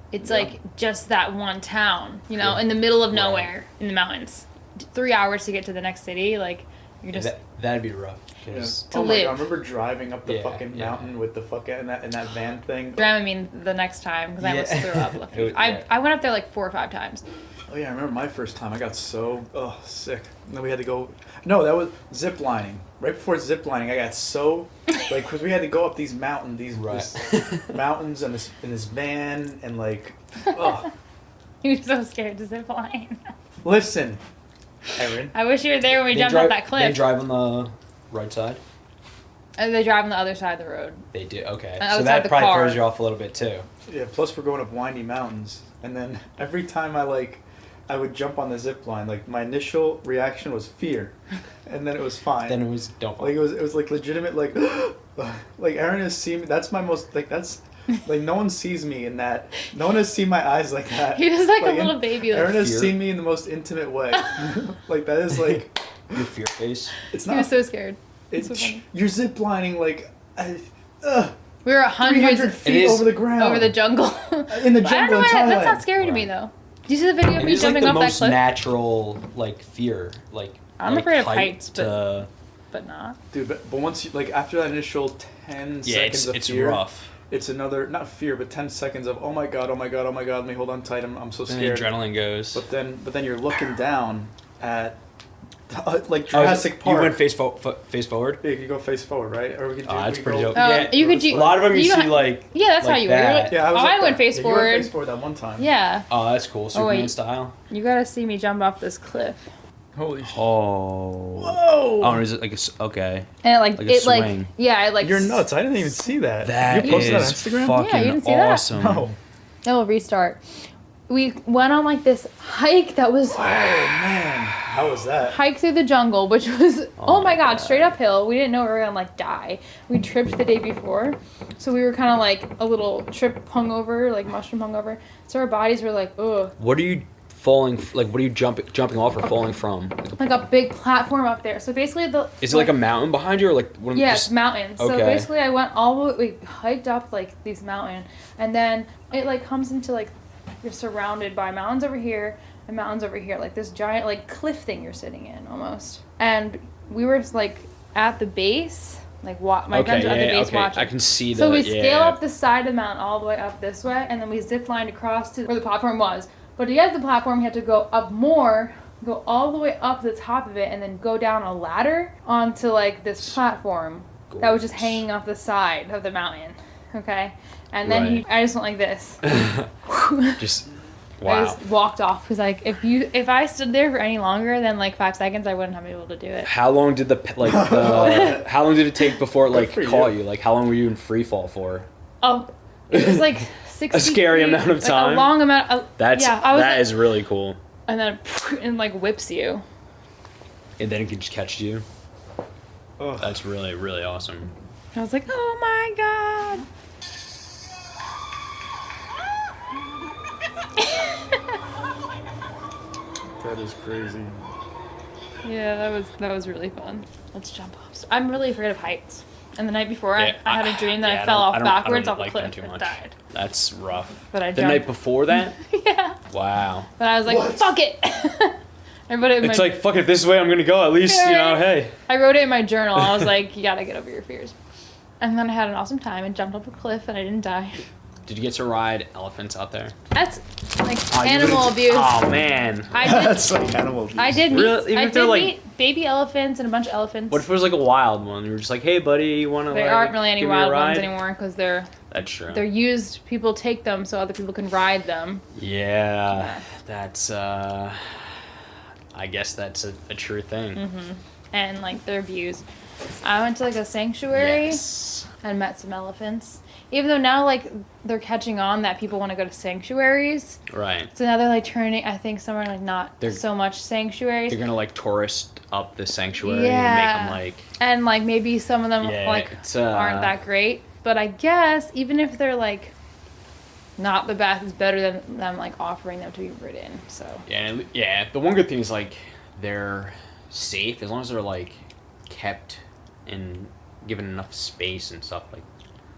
It's like just that one town, in the middle of nowhere in the mountains. 3 hours to get to the next city, like you're just. That'd be rough. Yeah. To live. God, I remember driving up the fucking mountain with the in that van thing. I mean, the next time because I almost threw up. I went up there like 4 or 5 times. Oh yeah, I remember my first time. I got so sick. And then we had to go. No, that was zip lining. Right before zip lining, I got so because we had to go up these mountains, these mountains, and this van, and like, You're so scared to zip line. Listen, Erin. I wish you were there when we jumped off that cliff. They drive on the right side? They drive on the other side of the road. They do, okay. And so that probably throws you off a little bit too. Yeah, plus we're going up windy mountains. And then every time I would jump on the zip line, like my initial reaction was fear. And then it was fine. Then it was don't fall. Like it was like legitimate like like Erin has seen me. That's my most that's Like no one sees me in that. No one has seen my eyes like that. He was like a in- little baby. Erin Like, has Fear. seen me in the most intimate way. Like that is like Your fear face. it's he not. was so scared. it's so funny. you're ziplining like We were 300 100 feet It is over the ground. over the jungle. In the I don't jungle know in why Thailand. that's not scary to me though. Do you see the video of It me is like jumping the off that most cliff? natural like fear. Like I'm like, afraid of height heights, to- but not. Dude, but once you like after that initial 10 yeah, seconds of it's fear, rough. it's another not fear but 10 seconds of oh my god, let me hold on tight. I'm so Then the scared. adrenaline goes. But then you're looking down at like Jurassic Park. You went face forward. Yeah, you can go face forward, right? Or we could do. That's we pretty go, dope. Yeah, you could do- A lot of them you You see got- like. Yeah, that's like how you were. that. Yeah, I was. Oh, like I went that. face Yeah, you went forward. face forward that one time. Yeah. Oh, that's cool. Superman wait. style. You gotta see me jump off this cliff. Holy shit. Oh. Whoa. Oh, and is it like okay? And it like Like a it like swing. yeah, it like You're nuts. I didn't even see that. That you posted that on is Instagram? fucking Yeah, you didn't see that? awesome. No. No, restart. We went on like this hike that was Oh man, how was that? hike through the jungle, which was oh my god, God. straight uphill. We didn't know we were gonna like die. We tripped the day before, so we were kind of like a little trip hungover, like mushroom hungover. So our bodies were like ugh, What are you falling? Like, what are you jumping off or falling from? like a big platform up there. So basically the Is it like a mountain behind you or like one of yeah, just- mountains. So Okay. basically I went all the way, we hiked up like these mountain, and then it like comes into like you're surrounded by mountains over here and mountains over here, like this giant like cliff thing you're sitting in almost. And we were like at the base, like my friends were at the base watching. I can see that. So we yeah. scale up the side of the mountain all the way up this way, and then we zip lined across to where the platform was. But to get to the platform, we had to go up more, go all the way up to the top of it, and then go down a ladder onto like this platform that was just Gorgeous. hanging off the side of the mountain. Okay, and then I just went like this. Just I wow. just walked off because like if I stood there for any longer than like 5 seconds, I wouldn't have been able to do it. How long did how long did it take before it like Good for caught you. you? Like how long were you in free fall for? Oh, it was like 60 A scary feet, amount of like, time? a long amount. That's yeah, I was that like, is really cool. and then and like whips you. And then it could just catch you. Ugh. That's really really awesome. I was like, oh my god. That is crazy. Yeah, that was really fun. Let's jump off. I'm really afraid of heights. And the night before, Yeah, I had a dream that yeah, I fell off don't backwards like off a them cliff too and much. died. That's rough. But I The jumped. night before that? Yeah. Wow. But I was like, What? fuck it. I wrote it in It's my, like fuck it, this is the way I'm gonna go. At least you know, Right. hey. I wrote it in my journal. I was like, you gotta get over your fears. And then I had an awesome time and jumped off a cliff and I didn't die. Did you get to ride elephants out there? That's like Oh, you animal would've- abuse. Oh man. I did. That's like animal abuse. I did meet. Really? Even I if they're, did like- meet baby elephants and a bunch of elephants. What if it was like a wild one? You were just like, hey buddy, you wanna There like aren't really any give me a wild ones ride? anymore because they're That's true. used. People take them so other people can ride them. Yeah, that's I guess that's a true thing. Mm-hmm. And like they're abused. I went to like a sanctuary Yes. and met some elephants. Even though now like they're catching on that people want to go to sanctuaries, Right. so now they're like turning. I think somewhere like not They're- so much sanctuaries, They're gonna like tourist up the sanctuary Yeah. and make them like and like maybe some of them yeah, like it's, aren't that great. But I guess even if they're like not the best, it's better than them like offering them to be ridden. So yeah. The one good thing is like they're safe as long as they're like kept and given enough space and stuff like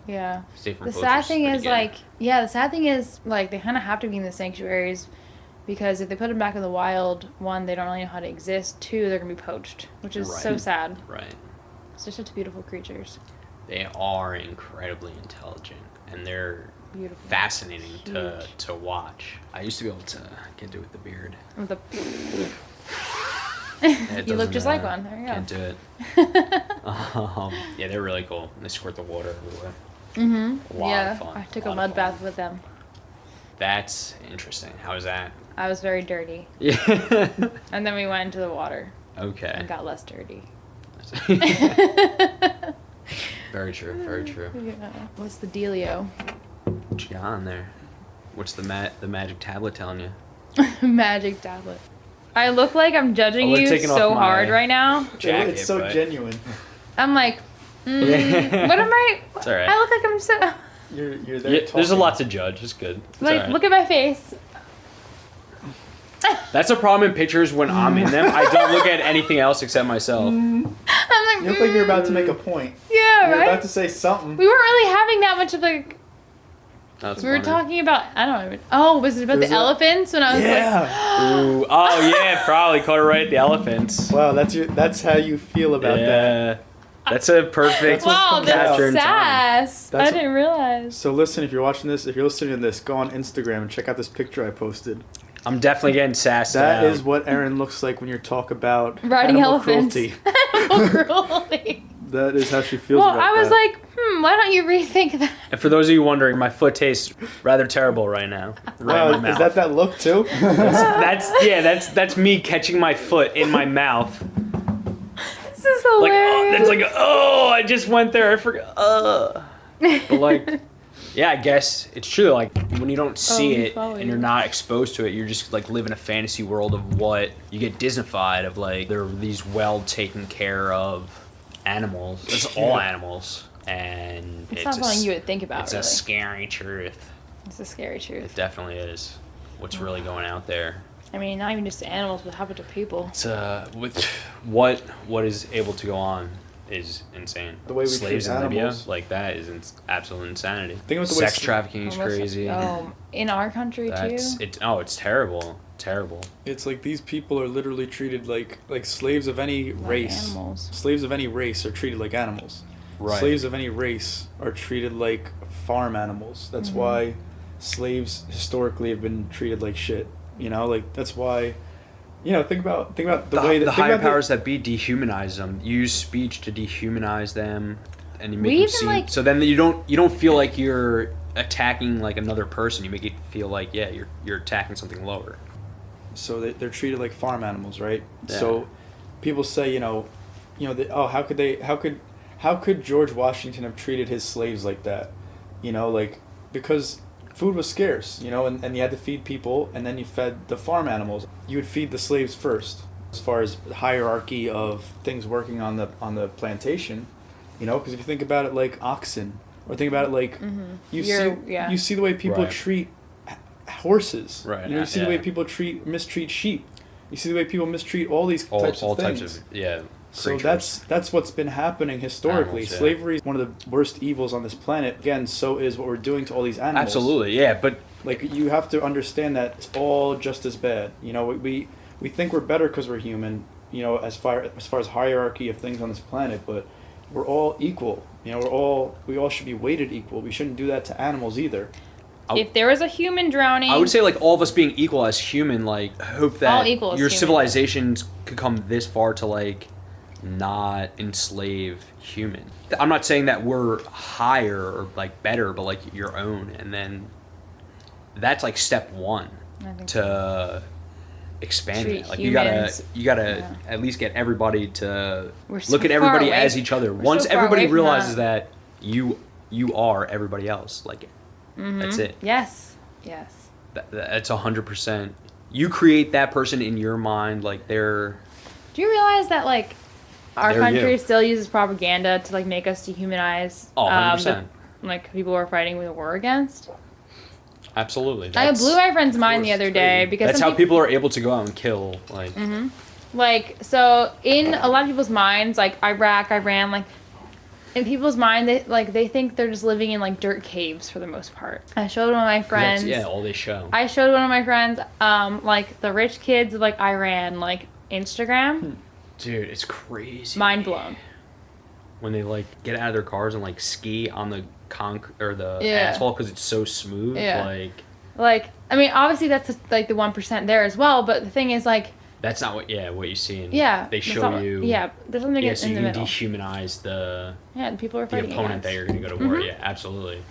yeah. safe from The poachers sad thing pretty is good. like the sad thing is like they kind of have to be in the sanctuaries because if they put them back in the wild, one, they don't really know how to exist. Two, they're gonna be poached, which is so Right. sad. Right. It's just such beautiful creatures. They are incredibly intelligent and they're Beautiful. fascinating Huge. to watch. I used to be able to get to it with the beard. With the It you look doesn't, just like one. There you go. Can't do it. Yeah, they're really cool. They squirt the water everywhere. Mm-hmm. A lot Yeah, of fun. I took A a lot mud of bath fun. with them. That's interesting. How is that? I was very dirty, Yeah. and then we went into the water Okay. and got less dirty. Very true. Very true. Yeah. What's the dealio? What you got on there? What's the magic tablet telling you? Magic tablet. I look like I'm judging I would've you taken off so my- hard right now. Jacket, It's so but- genuine. I'm like, what am I? It's alright. I look like I'm so. you're there. Yeah, there's a talking. lot to judge. It's good. It's Like, alright. look at my face. That's a problem in pictures when I'm in them. I don't look at anything else except myself. I'm like, You look like you're about to make a point. Yeah, You're right? about to say something. We weren't really having that much of like. That's We were funny. talking about. I don't even. Oh, was it about the elephants? When I was like. Yeah. Ooh. Oh yeah, probably caught it right. The elephants. Wow, that's how you feel about that. Yeah. That's a perfect Wow, capture that's in time. sass. That's- I didn't realize. So listen, if you're watching this, if you're listening to this, go on Instagram and check out this picture I posted. I'm definitely getting sassed That out. is what Erin looks like when you talk about Riding animal elephants. cruelty. Animal cruelty. That is how she feels Well, about I was that. like, why don't you rethink that? And for those of you wondering, my foot tastes rather terrible right now. Right in my Wow, mouth. is that look too? That's me catching my foot in my mouth. This is Like, hilarious. that's like, I just went there. I forgot. But like, yeah, I guess it's true. Like when you don't see he's it following and you're you. not exposed to it, you're just like live in a fantasy world of what you get Disneyfied of. Like there are these well taken care of animals. It's all animals, and It's not something you would think about, It's really. a scary truth. It's a scary It truth. definitely is. What's really going out there? I mean, not even just to animals, but how about to people? It's with what is able to go on is insane. The way we Slaves treat in Libya, animals. like that is absolute insanity. Think about the way Sex trafficking is Almost- crazy. In our country That's too. it's terrible, terrible. It's like these people are literally treated like slaves of any race. Animals. Slaves of any race are treated like animals. Right. Slaves of any race are treated like farm animals. That's why slaves historically have been treated like shit. You know, like that's why. You know, think about the way that the think higher about the- powers that be dehumanize them. Use speech to dehumanize them, and you make We them even, seem. like- So then you don't feel like you're attacking like another person. You make it feel like you're attacking something lower. So they're treated like farm animals, right? Yeah. So people say, how could George Washington have treated his slaves like that? You know, like because food was scarce, you know, and you had to feed people, and then you fed the farm animals. You would feed the slaves first, as far as the hierarchy of things working on the plantation, you know, because if you think about it like oxen, or think about it like you see the way people Right. treat horses, Right, You know, you see the way yeah. people mistreat sheep. You see the way people mistreat all these types all of things. types of yeah. So creatures. that's what's been happening historically. Animals, yeah. Slavery is one of the worst evils on this planet. Again, so is what we're doing to all these animals. Absolutely, yeah, but Like you have to understand that it's all just as bad. You know, we think we're better because we're human. You know, as far as hierarchy of things on this planet, but we're all equal. You know, we all should be weighted equal. We shouldn't do that to animals either. If there was a human drowning, I would say like all of us being equal as human, like hope All that equal as your human. civilizations could come this far to like not enslave human. I'm not saying that we're higher or like better, but like your own, and then that's like step one I think to expanding Treat it. Like humans- you gotta yeah. at least get everybody to We're so look at far everybody away- as each other. we're Once so far everybody away from realizes that. that you are everybody else, like that's it. yes. That's 100%. You create that person in your mind, like they're. Do you realize that like our They're country you. still uses propaganda to like make us dehumanize Oh, 100%. like people we're fighting the war against? Absolutely. I blew my friend's mind the war's other day crazy. because That's some how people are able to go out and kill. Like, like so in a lot of people's minds, like Iraq, Iran, like in people's mind, they think they're just living in like dirt caves for the most part. I showed one of my friends. yeah, all they show. I showed one of my friends, like the rich kids of like Iran, like Instagram. Dude, it's crazy. Mind blown. When they like get out of their cars and like ski on the or the Yeah. asphalt because it's so smooth. Yeah. Like, I mean, obviously that's like the 1% there as well. But the thing is, like, that's not what you see. In, yeah, They that's show not what- you. Yeah, there's something Yeah, so in you the middle. dehumanize the Yeah, the people are the fighting opponent against. that you're gonna go to war. Yeah, absolutely.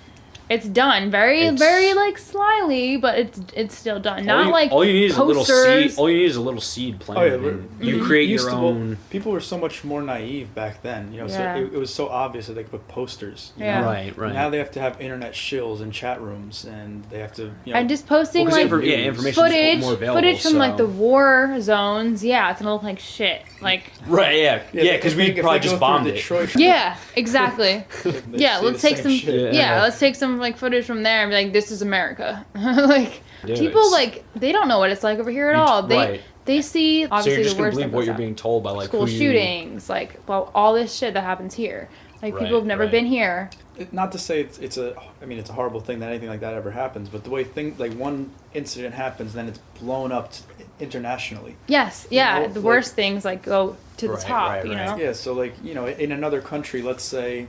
It's done very, It's- very like slyly, but it's still done. Not like all you need is a little posters. seed. All you need is a little seed planted. Oh yeah, and you create your own. People were so much more naive back then. You know, Yeah. so it was so obvious that they could put posters. You Yeah. know? Right. Now they have to have internet shills and chat rooms, and they have to. You know, I'm just posting Well, 'cause like information is more available. footage from like so- the war zones. Yeah, it's gonna look like shit. Like Right. Yeah. Yeah. Because we if probably they just go through bombed it. Detroit, yeah, exactly. they Yeah, see let's the take same some. shit. Yeah, let's take some some like footage from there and be like, this is America. Like Dude, people it's- like they don't know what it's like over here at all. right. They see So obviously you're just the gonna worst believe that what goes you're on. being told by like School who you- shootings, like well, all this shit that happens here. Like Right, people have never right. been here. Not to say it's a it's a horrible thing that anything like that ever happens, but the way like one incident happens, then it's blown up internationally. Yes, yeah. know, The like- worst things like go to the Right, top. right, You right. know. Yeah, so like, in another country, let's say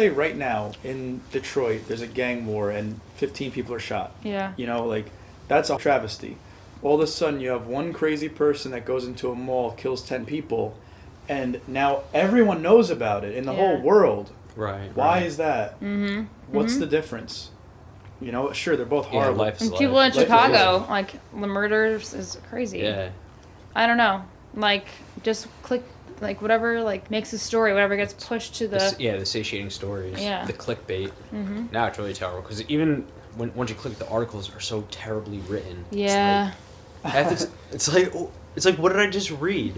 right now in Detroit there's a gang war and 15 people are shot. Yeah. Like that's a travesty. All of a sudden you have one crazy person that goes into a mall, kills 10 people, and now everyone knows about it in the whole Yeah. world. Right. Why right. is that? Mm-hmm. What's the difference? Sure, they're both Yeah, horrible. life is And life. people in Life is Chicago, life. like the murders is crazy. Yeah. I don't know. Like just click like whatever like makes a story, whatever gets pushed to the. The satiating stories. Yeah. The clickbait. Mm-hmm. Now it's really terrible because even once you click, the articles are so terribly written. Yeah. It's like what did I just read?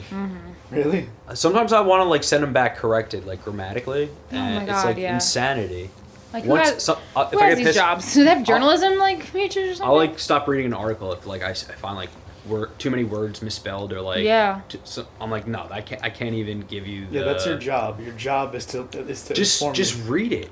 Really? Sometimes I want to like send them back corrected, like grammatically, Oh my and God, it's like yeah. insanity. Like who Once has, if who I has get these pissed, jobs? Do they have journalism like majors or something? I'll like stop reading an article if like I find like too many words misspelled or like Yeah. So I'm like no, I can't even give you. Yeah, that's your job. Your job is to inform Just you. read it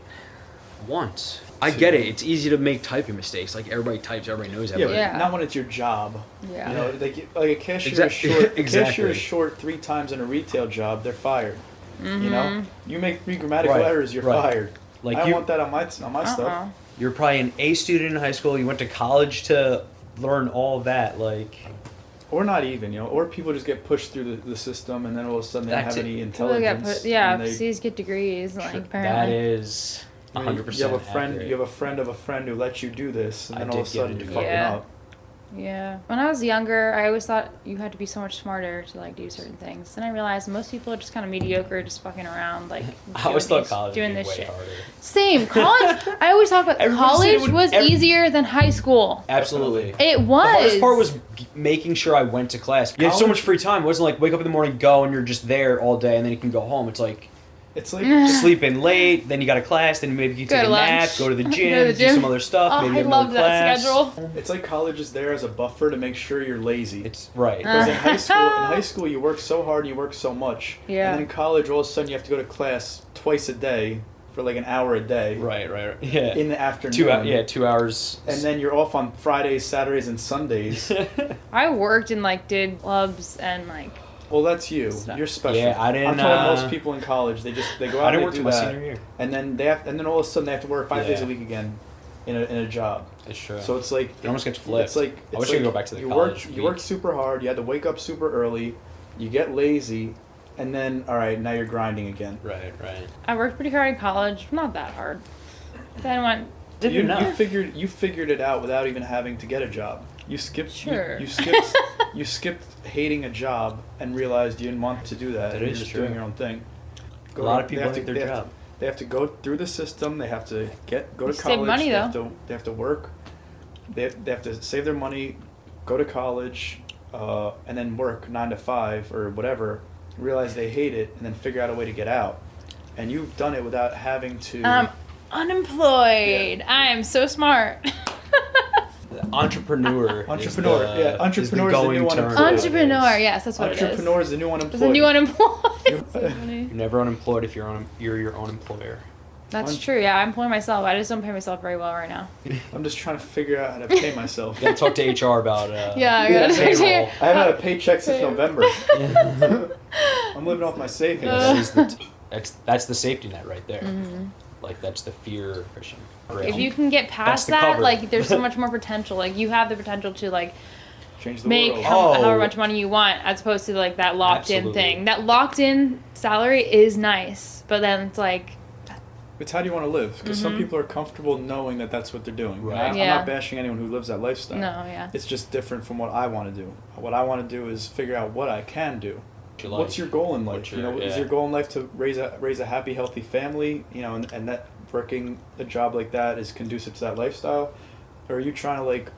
once. I get it. It's easy to make typing mistakes. Like everybody types, everybody knows Yeah, that. but Yeah. not when it's your job. Yeah. Like a cashier Exact- is short. A exactly. cashier is short 3 times in a retail job. They're fired. Mm-hmm. You make 3 grammatical Right, errors, you're right. fired. Like I don't you, want that on my stuff. you're probably an A student in high school. You went to college to learn all of that. Like Or not even, or people just get pushed through the system, and then all of a sudden they don't That's have it. any People get intelligence. put, yeah, and they- C's get degrees, like that apparently. is you know, 100%. You have a friend. accurate. You have a friend of a friend who lets you do this, and I then all of a did get a sudden you're degree. fucking Yeah. up. Yeah. When I was younger, I always thought you had to be so much smarter to like do certain things. Then I realized most people are just kind of mediocre, just fucking around, like I always doing thought college doing would be this way shit. harder. Same college. I always talk about Everyone said it college would- was easier than high school. Absolutely. It The was. hardest part was making sure I went to class. You had so College- much free time. It wasn't like wake up in the morning, go, and you're just there all day, and then you can go home. It's like It's like sleep in late, then you got a class, then maybe you Go take to a nap, lunch. go to the Go to gym, the do gym. some other stuff. Oh, maybe I you have another loved that class. schedule. it's like college is there as a buffer to make sure you're lazy. It's right. Because in high school you work so hard and you work so much. Yeah. And then in college, all of a sudden you have to go to class twice a day for like an hour a day. right. Yeah. In the afternoon. 2 hours. And then you're off on Fridays, Saturdays, and Sundays. I worked and like did clubs and like Well, that's you. Stuff. You're special. Yeah, I didn't, I'm talking most people in college. They go out I and didn't they work do till my that, senior year. and then all of a sudden they have to work 5 days a Yeah. week again, in a job. It's true. So it's like it almost gets flipped. It's like I wish I could go back to the you college. You work super hard. You had to wake up super early. You get lazy, and then all right, now you're grinding again. Right. I worked pretty hard in college. Not that hard. Then went. Did you not? You figured it out without even having to get a job. You skipped. Sure. You skipped hating a job and realized you didn't want to do that. That and you're is just true. doing your own thing. A lot of people hate their they have job. They have to go through the system. They have to go to Save college. money, They have to work. They have to save their money, go to college, and then work 9 to 5 or whatever. Realize they hate it, and then figure out a way to get out. And you've done it without having to. I'm unemployed. Yeah. I am so smart. Entrepreneur. Entrepreneur, is entrepreneur is the new going term unemployed. nowadays. Entrepreneur. Yes, that's what it is. Entrepreneur is the new unemployed. It's a new unemployed. So funny. You're never unemployed if you're your own employer. That's true. Yeah, I employ myself. I just don't pay myself very well right now. I'm just trying to figure out how to pay myself. You gotta talk to HR about Yeah, I Yeah, gotta payroll. I haven't had a paycheck since November. I'm living off my savings. That's the safety net right there. Mm-hmm. Like that's the fear cushion. If you can get past the that, cover. like there's so much more potential. Like you have the potential to like Change the make world. however much money you want, as opposed to like that locked in Absolutely. thing. That locked in salary is nice, but then it's like It's how do you want to live? Because some Mhm. people are comfortable knowing that that's what they're doing. Right. I'm Yeah. not bashing anyone who lives that lifestyle. no, yeah. It's just different from what I want to do. What I want to do is figure out what I can do. Like, What's your goal in life? What's You know, your- is yeah. your goal in life to raise a happy, healthy family? You know, and that working a job like that is conducive to that lifestyle, or are you trying to like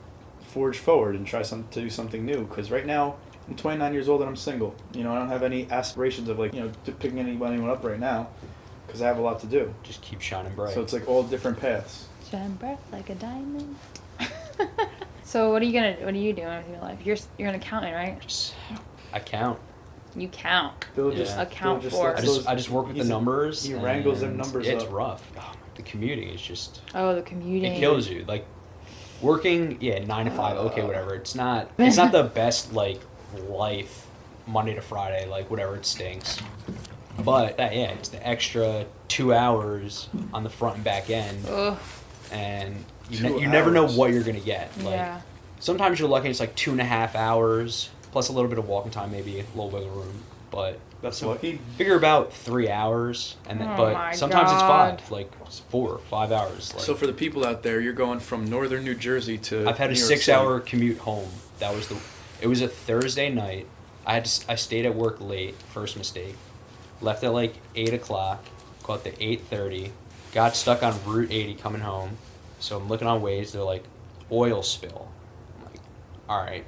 forge forward and try to do something new? Because right now I'm 29 years old and I'm single. You know, I don't have any aspirations of like to picking anyone up right now. because I have a lot to do. Just keep shining bright. So it's like all different paths. Shine bright like a diamond. So what are you doing with your life? You're an accountant, right? I count. You count. They'll Yeah. just Account they'll for. I just work with the numbers. He wrangles them and numbers It's up. rough. Oh, the commuting is just. Oh, the commuting. It kills you. Like working, 9 to 5, okay, whatever. It's not the best like life, Monday to Friday, like whatever. It stinks. But it's the extra 2 hours on the front and back end, Ugh. and you 2 never know hours. what you're gonna get. Like Yeah. sometimes you're lucky. It's like 2.5 hours plus a little bit of walking time, maybe a little wiggle room. But That's lucky. figure about 3 hours, and then Oh but my sometimes God. it's 5, like 4 or 5 hours. Like, So for the people out there, you're going from northern New Jersey to. I've had a New York 6-hour commute home. It was a Thursday night. I stayed at work late. First mistake. Left at like 8 o'clock. Got to 8:30. Got stuck on Route 80 coming home. So I'm looking on Waze. They're like, oil spill. I'm like, all right.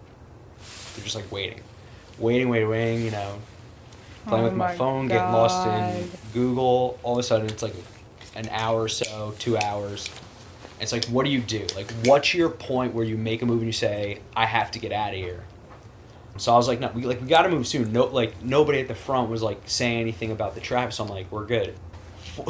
They're just like waiting, you know. Playing Oh with my my phone, getting lost in God. Google. All of a sudden, it's like an hour or so, 2 hours. It's like, what do you do? Like, what's your point where you make a move and you say, I have to get out of here? So I was like, no, we got to move soon. No, like nobody at the front was like saying anything about the traffic. So I'm like, we're good.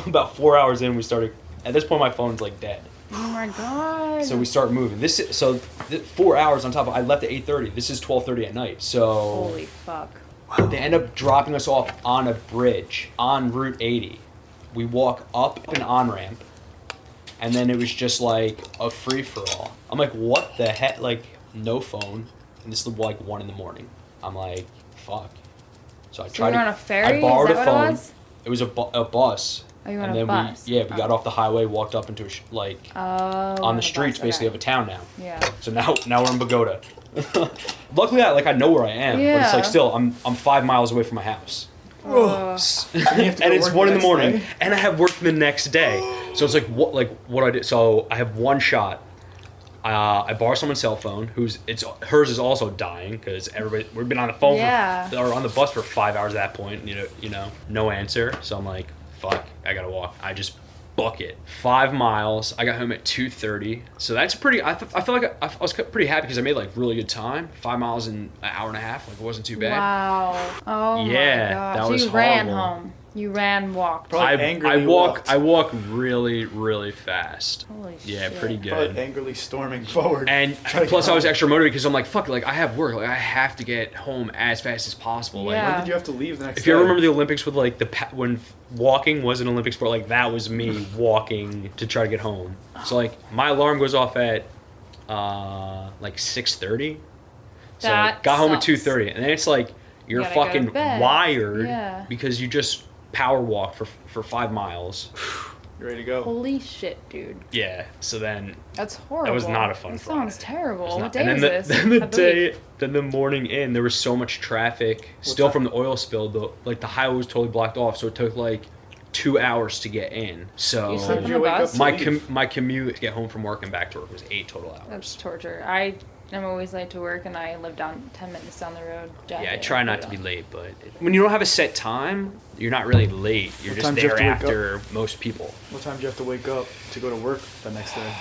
About 4 hours in, we started. At this point, my phone's like dead. Oh my God. So we start moving. 4 hours on top of. I left at 8:30. This is 12:30 at night. So Holy fuck. they end up dropping us off on a bridge on Route 80. We walk up an on-ramp, and then it was just like a free-for-all. I'm like, what the heck? Like, no phone. And this is like 1 a.m. I'm like, fuck. So I tried you're to. on a ferry? I borrowed Is that a what it phone. was? It was a bus. Oh, you were And on a then bus? we got off the highway, walked up into Oh, on the streets basically of a town now. Yeah. So now we're in Bogota. Luckily, I know where I am, but it's like Yeah. still I'm 5 miles away from my house. Ugh. And it's 1 a.m. and I have work the next day. So it's like what I did. So I have one shot. I borrow someone's cell phone. Hers is also dying because we've been on the phone or on the bus for 5 hours at that point. You know, no answer. So I'm like, fuck, I gotta walk. I just book it. 5 miles. I got home at 2:30. So that's pretty. I feel like I was pretty happy because I made like really good time. 5 miles in an hour and a half. Like it wasn't too bad. Wow. Oh Yeah, my God. that So was you ran horrible. home. You walked. Probably angrily walked. I walk really, really fast. Holy Yeah, shit. pretty good. Probably angrily storming forward. And Trying to plus, get I was home. extra motivated because I'm like, fuck, like I have work, like I have to get home as fast as possible. Like, Yeah. When did you have to leave the next if day? you remember the Olympics with like when walking was an Olympic sport, like that was me walking to try to get home. So like my alarm goes off at like 6:30. So That got home at sucks. 2:30, and then it's like you're gotta go to fucking bed. wired Yeah. because you just power walk for 5 miles. You ready to go? Holy shit, dude. Yeah. So then That's horrible. That was not a fun That Friday. sounds terrible. It's What not- day and was then this? then the I believe. then the morning in, there was so much traffic still time? from the oil spill. The highway was totally blocked off, so it took like 2 hours to get in. So You slept Did on you the wake up bus? to- my commute to get home from work and back to work was 8 total hours. That's torture. I'm always late to work, and I live 10 minutes down the road. Yeah, I try not to be late, but when you don't have a set time, you're not really late. You're What just time do you there have to wake after most people. What time do you have to wake up to go to work the next day?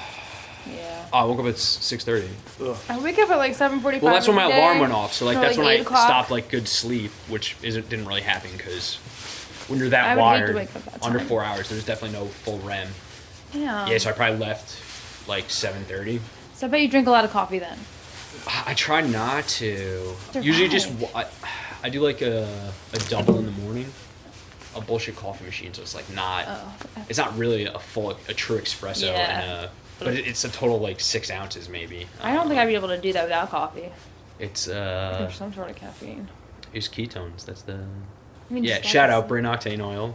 Yeah. Oh, I woke up at 6:30. Ugh. I wake up at like 7:45. Well, that's when my every day. alarm went off. So like So, that's when 8 I o'clock. stopped like good sleep, which didn't really happen because when you're I that would hate to wired wake up that under time. 4 hours, there's definitely no full REM. Yeah. Yeah, so I probably left like 7:30. So I bet you drink a lot of coffee then. I try not to. Survive. Usually just I do like a double in the morning, a bullshit coffee machine. So it's like not. Oh. It's not really a true espresso, Yeah. but it's a total like 6 ounces maybe. I don't think I'd be able to do that without coffee. It's There's some sort of caffeine. use ketones. That's the. I mean, Yeah, just shout like out brain octane oil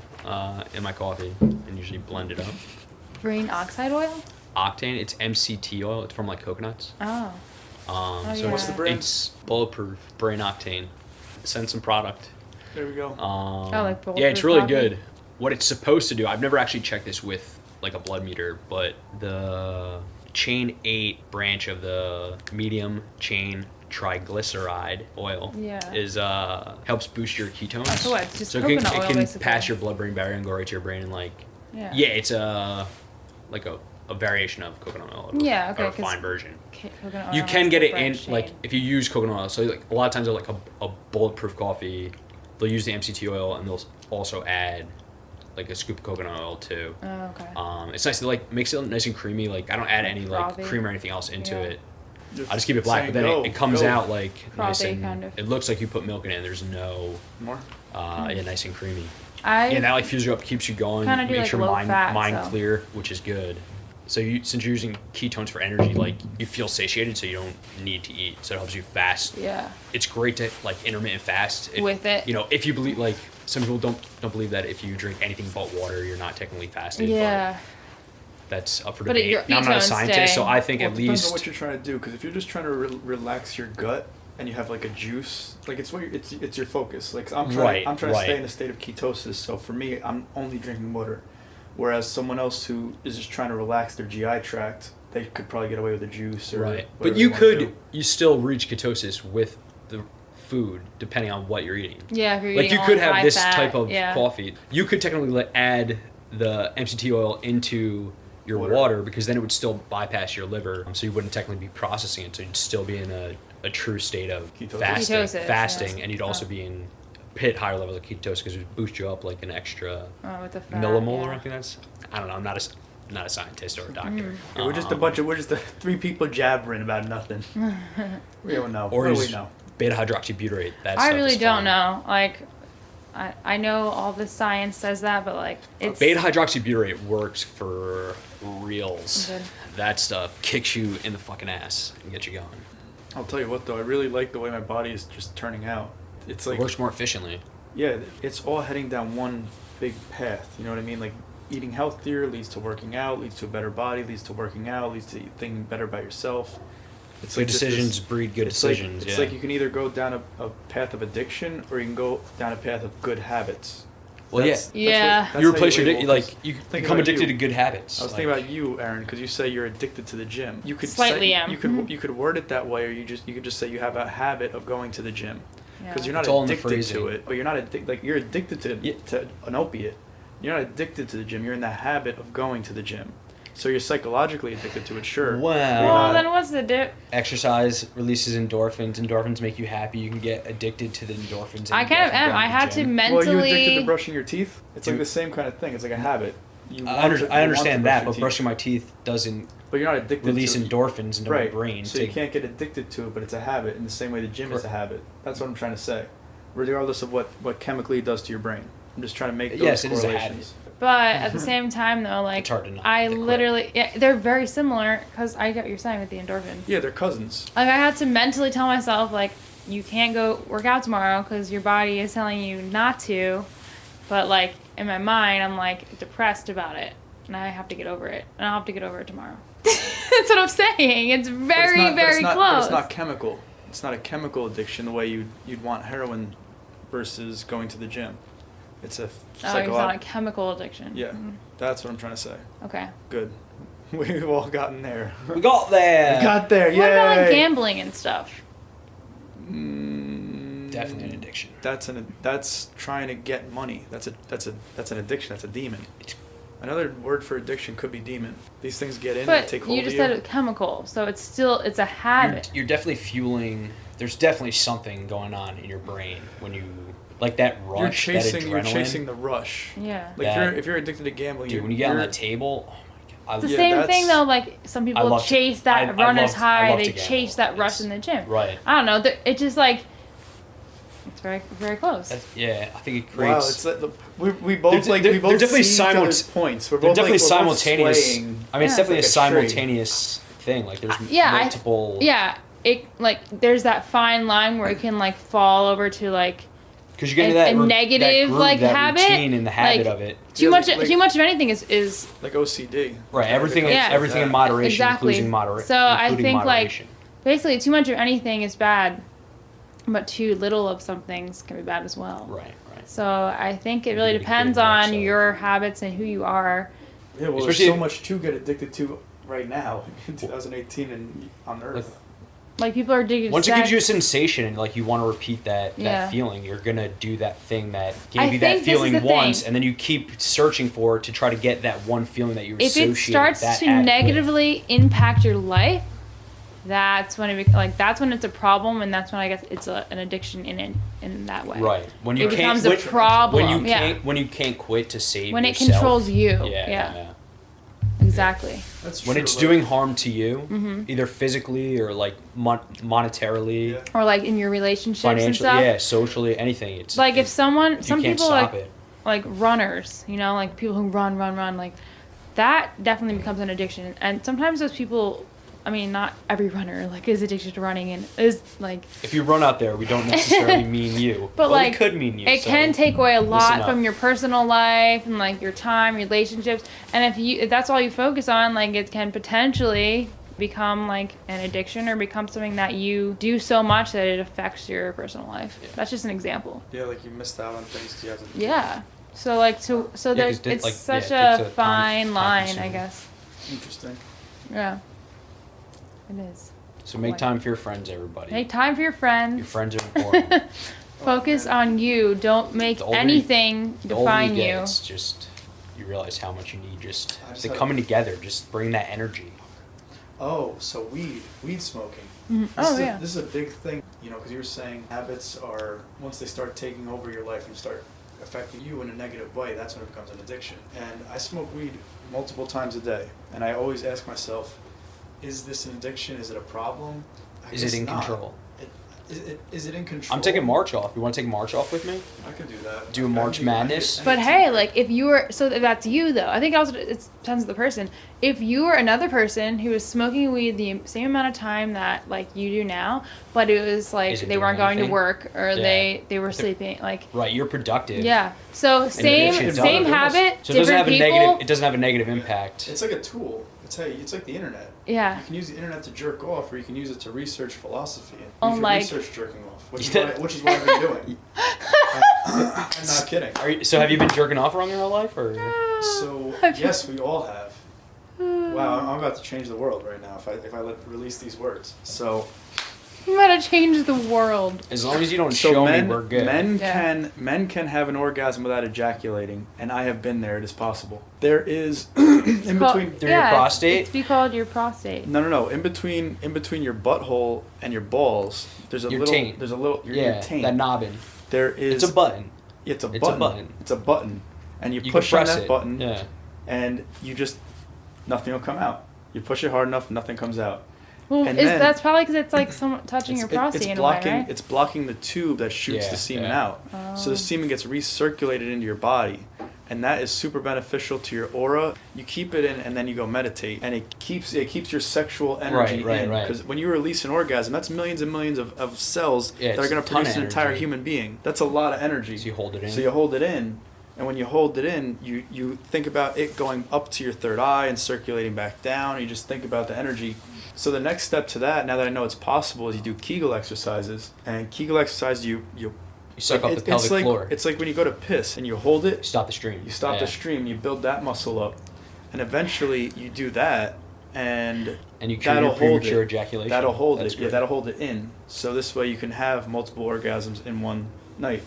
in my coffee, and usually blend it up. Brain oxide oil? Octane, it's MCT oil. It's from like coconuts. Oh. So yeah. What's the brand? It's bulletproof brain octane. Send some product. There we go. Like yeah, it's bulletproof really coffee? good. What it's supposed to do, I've never actually checked this with like a blood meter, but the chain 8 branch of the medium chain triglyceride oil Yeah. is helps boost your ketones. So what? It's just so it coconut can oil, basically. pass your blood-brain barrier and go right to your brain and like Yeah. it's like a variation of coconut oil. Yeah, okay, Or a 'cause fine version. Coconut oil You has can get the it in branch like chain. if you use coconut oil. So like a lot of times like a bulletproof coffee, they'll use the MCT oil and they'll also add like a scoop of coconut oil too. Oh, okay. It's nice to like makes it nice and creamy. Like I don't add any like Frothy. cream or anything else into Yeah. it. I just keep it black, but then it comes out like nice Frothy, and kind of. it looks like you put milk in it. And there's no More? yeah, nice and creamy. I That like fills you up, keeps you going, Kinda do, makes like, your low mind fat, so. clear, which is good. So since you're using ketones for energy, like you feel satiated, so you don't need to eat. So it helps you fast. yeah. It's great to like intermittent fast With it. You know, if you believe like some people don't believe that if you drink anything but water, you're not technically fasting. Yeah. But that's up for But debate. your Now, I'm not a ketones scientist, so stay. I think Well, at it depends on least what you're trying to do. Because if you're just trying to relax your gut and you have like a juice, like it's your focus. Like I'm trying to stay in a state of ketosis. So for me, I'm only drinking water. Whereas someone else who is just trying to relax their GI tract, they could probably get away with a juice or right. whatever But you they wanna could do. you still reach ketosis with the food depending on what you're eating. Yeah, if you're Like eating you could only have high this fat, type of yeah. coffee. You could technically add the MCT oil into your water because then it would still bypass your liver, so you wouldn't technically be processing it. So you'd still be in a true state of Ketosis. fasting, Yeah. and you'd also be in hit higher levels of ketosis because it would boost you up like an extra With the fat, millimolar. yeah. I think that's. I don't know. I'm not a scientist or a doctor. Yeah, we're just we're just three people jabbering about nothing. We don't know. Or What do we is know? beta hydroxybutyrate. That I stuff really is don't fun. know. Like, I know all the science says that, but like it's Beta hydroxybutyrate works for reals. Good. That stuff kicks you in the fucking ass and gets you going. I'll tell you what though, I really like the way my body is just turning out. It's like It works more efficiently. yeah, it's all heading down one big path. You know what I mean? Like eating healthier leads to working out, leads to a better body, leads to working out, leads to thinking better about yourself. It's Good just decisions this- breed good it's decisions. It's like you can either go down a path of addiction or you can go down a path of good habits. Well, Yeah. that's you how replace your label, like 'cause you think become about addicted you. to good habits. I was like, thinking about you, Erin, because you say you're addicted to the gym. You could Slightly say, am. you could word it that way, or you could just say you have a habit of going to the gym, because you're not It's all in the addicted to phrasing. it, but you're not addicted. Like you're addicted to an opiate. You're not addicted to the gym. You're in the habit of going to the gym, so you're psychologically addicted to it. Sure. Wow. Well, then what's the dip? Exercise releases endorphins. Endorphins make you happy. You can get addicted to the endorphins. and I you kind of get from am. going I the had to gym. Well, are you addicted to mentally. brushing your teeth? It's like Dude. the same kind of thing. It's like a habit. You I want to- you want to understand brush that, your but teeth, brushing my teeth doesn't but you're not addicted release to it. endorphins into Right. my brain. So to, you can't get addicted to it, but it's a habit in the same way the gym is a habit. That's what I'm trying to say. Regardless of what chemically it does to your brain. I'm just trying to make those Yes, it is a correlations. But at the same time, though, like It's hard to not I quit. literally, they're very similar because I get what you're saying with the endorphins. Yeah, they're cousins. Like I had to mentally tell myself like you can't go work out tomorrow because your body is telling you not to, but like in my mind I'm like depressed about it and I have to get over it and I'll have to get over it tomorrow. That's what I'm saying. It's But very it's not, very but close. it's not chemical. It's not a chemical addiction the way you'd want heroin versus going to the gym. It's a Oh, it's not a psychological. chemical addiction. Yeah, that's what I'm trying to say. Okay. Good. We've all gotten there. we got there. We got there. What about like Yay! gambling and stuff? Definitely an addiction. That's trying to get money. That's an addiction. That's a demon. Another word for addiction could be demon. These things get in and But take hold you of just you. said it's chemical, so it's a habit. You're definitely fueling. There's definitely something going on in your brain when you like that rush. You're chasing. that You're adrenaline. chasing the rush. Yeah. Like That- if you're addicted to gambling, Dude, when you get on that table, oh my god. It's the Yeah, same that's- thing though. Like some people love to- chase that I runner's love- I high. love They to gamble, chase that rush yes. in the gym. Right. I don't know. It just like it's very very close. Yeah, I think it Wow, creates. it's like we both They're- like they're- we both they're definitely see each other's points. We're They're both definitely like, we're both simultaneous. swaying. I mean, it's Yeah. definitely Like a a tree. simultaneous thing. Like there's Yeah, multiple. Yeah, it like there's that fine line where it can like fall over to like Because you get into a that negative, that groove, like, that habit, routine and the habit like- of it. too Yeah, much. like- Too much of anything is Like OCD. Right. Everything. Yeah. Everything in moderation, Exactly. including moderation. So I think, like, moderation. basically too much of anything is bad, but too little of some things can be bad as well. Right. Right. So I think it really Really depends good on mix of- your habits and who you are. Yeah, well, Especially there's so if- much to get addicted to right now in 2018 and on Earth. Like people are addicted to Once it sex. gives you a sensation and like you want to repeat that feeling, you're gonna do that thing that gave you that feeling once, and then you keep searching for it to try to get that one feeling that you associate. If it starts that to addict negatively impact your life, that's when that's when it's a problem, and that's when I guess it's an addiction in that way. Right. When you it can't, becomes a problem. When you can't quit to save when yourself. it controls you. Yeah. Exactly. That's when true, it's like- doing harm to you, either physically or like monetarily, or like in your relationships financially, and stuff. yeah, socially, anything. It's like if some you people stop like runners, you know, like people who run, like that definitely becomes an addiction. And sometimes those people, I mean, not every runner like is addicted to running and is like. If you run out there, we don't necessarily mean you, but like it could mean you. It can take away a lot from your personal life and like your time, relationships, and if that's all you focus on, like it can potentially become like an addiction or become something that you do so much that it affects your personal life. Yeah. That's just an example. Yeah, like you missed out on things because you haven't. Yeah. So like so there's it's like, such a fine line, I guess. Interesting. Yeah. It is. So make time for your friends, everybody. Make time for your friends. Your friends are important. Focus on you. Don't make anything define you. It's just you realize how much you need. Just coming together. Just bring that energy. Oh, so weed smoking. Mm-hmm. This is a big thing, you know, because you were saying habits are, once they start taking over your life and start affecting you in a negative way, that's when it becomes an addiction. And I smoke weed multiple times a day, and I always ask myself, is this an addiction? Is it a problem? Is it in control? Is it in control? I'm taking March off. You want to take March off with me? I could do that. Do a March Madness? But hey, like if you were, so that's you though. I think also it depends on the person. If you were another person who was smoking weed the same amount of time that like you do now, but it was like they weren't going to work or they were sleeping, like right, you're productive. Yeah. So same habit, so it doesn't have a people. negative. It doesn't have a negative impact. It's like a tool. It's like the internet. Yeah. You can use the internet to jerk off, or you can use it to research philosophy. Oh, like research jerking off, which is what I've been doing. I'm not kidding. So have you been jerking off wrong your whole life, or? So yes, we all have. Wow, I'm about to change the world right now if I release these words. So. I'm about to change the world. As long as you don't show me, we're good. Men can have an orgasm without ejaculating, and I have been there. It is possible. There is in between through your prostate. It's called your prostate. No. In between your butthole and your balls, there's a your little. Taint. There's a little. Your taint. That nobbin. There is. It's a button. It's a button. It's a button, and you push on that button, and you just nothing will come out. You push it hard enough, nothing comes out. Well, that's probably because it's like someone touching your prostate in a way, right? It's blocking the tube that shoots the semen out. Oh. So the semen gets recirculated into your body, and that is super beneficial to your aura. You keep it in, and then you go meditate, and it keeps your sexual energy in. Because when you release an orgasm, that's millions and millions of cells that are going to produce an entire human being. That's a lot of energy. So you hold it in. So you hold it in. And when you hold it in, you think about it going up to your third eye and circulating back down. You just think about the energy. So the next step to that, now that I know it's possible, is you do Kegel exercises. And Kegel exercise, you suck up the pelvic floor. It's like when you go to piss and you hold it. You stop the stream. You stop the stream. You build that muscle up, and eventually you do that, and you that'll hold it. Ejaculation. That'll hold it. Yeah, that'll hold it in. So this way you can have multiple orgasms in one night.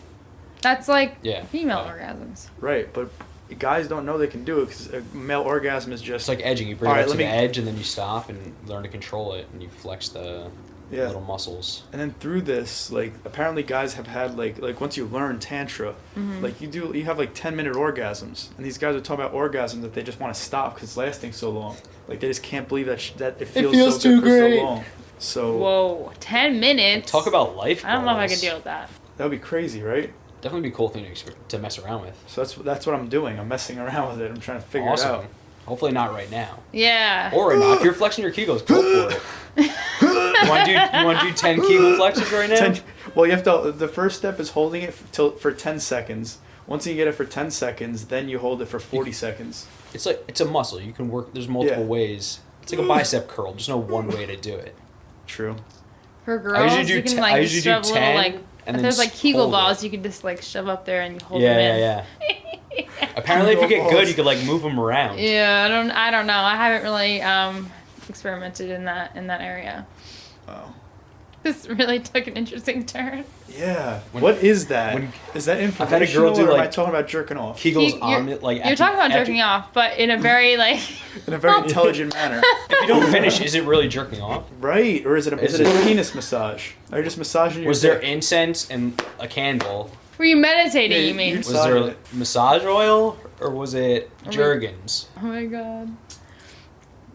That's like female orgasms. Right, but guys don't know they can do it because a male orgasm is just... It's like edging. You bring it up to the edge and then you stop and learn to control it and you flex the little muscles. And then through this, like, apparently guys have had, like once you learn Tantra, like, you have, like, 10-minute orgasms. And these guys are talking about orgasms that they just want to stop because it's lasting so long. Like, they just can't believe that it feels so good for so long. So... Whoa, 10 minutes? Talk about life goals. I don't know if I could deal with that. That would be crazy, right? Definitely be a cool thing to mess around with. So that's what I'm doing. I'm messing around with it. I'm trying to figure it out. Hopefully not right now. Yeah. Or not. If you're flexing your Kegels, go for it. You want to do 10 Kegel flexes right now? Well, you have to. The first step is holding it for 10 seconds. Once you get it for 10 seconds, then you hold it for 40 seconds. It's a muscle. You can work. There's multiple ways. It's like a bicep curl. There's no one way to do it. True. For girls, you can like shove a little like. And if there's like Kegel balls, you could just like shove up there and you hold them in. Yeah. Apparently, if you get good, you could like move them around. Yeah, I don't know. I haven't really experimented in that area. Oh. This really took an interesting turn. Yeah. What is that? Is that I've had a girl informational, do, or am I like, talking about jerking off? Kegel's omelet, like You're talking about jerking off, but in a very like In a very intelligent manner. If you don't finish, is it really jerking off? Right. Or is it a penis massage? Are you just massaging your Was there dick? incense and a candle? were you meditating? Yeah, You mean? Was there massage oil or was it Jergens? Oh my god.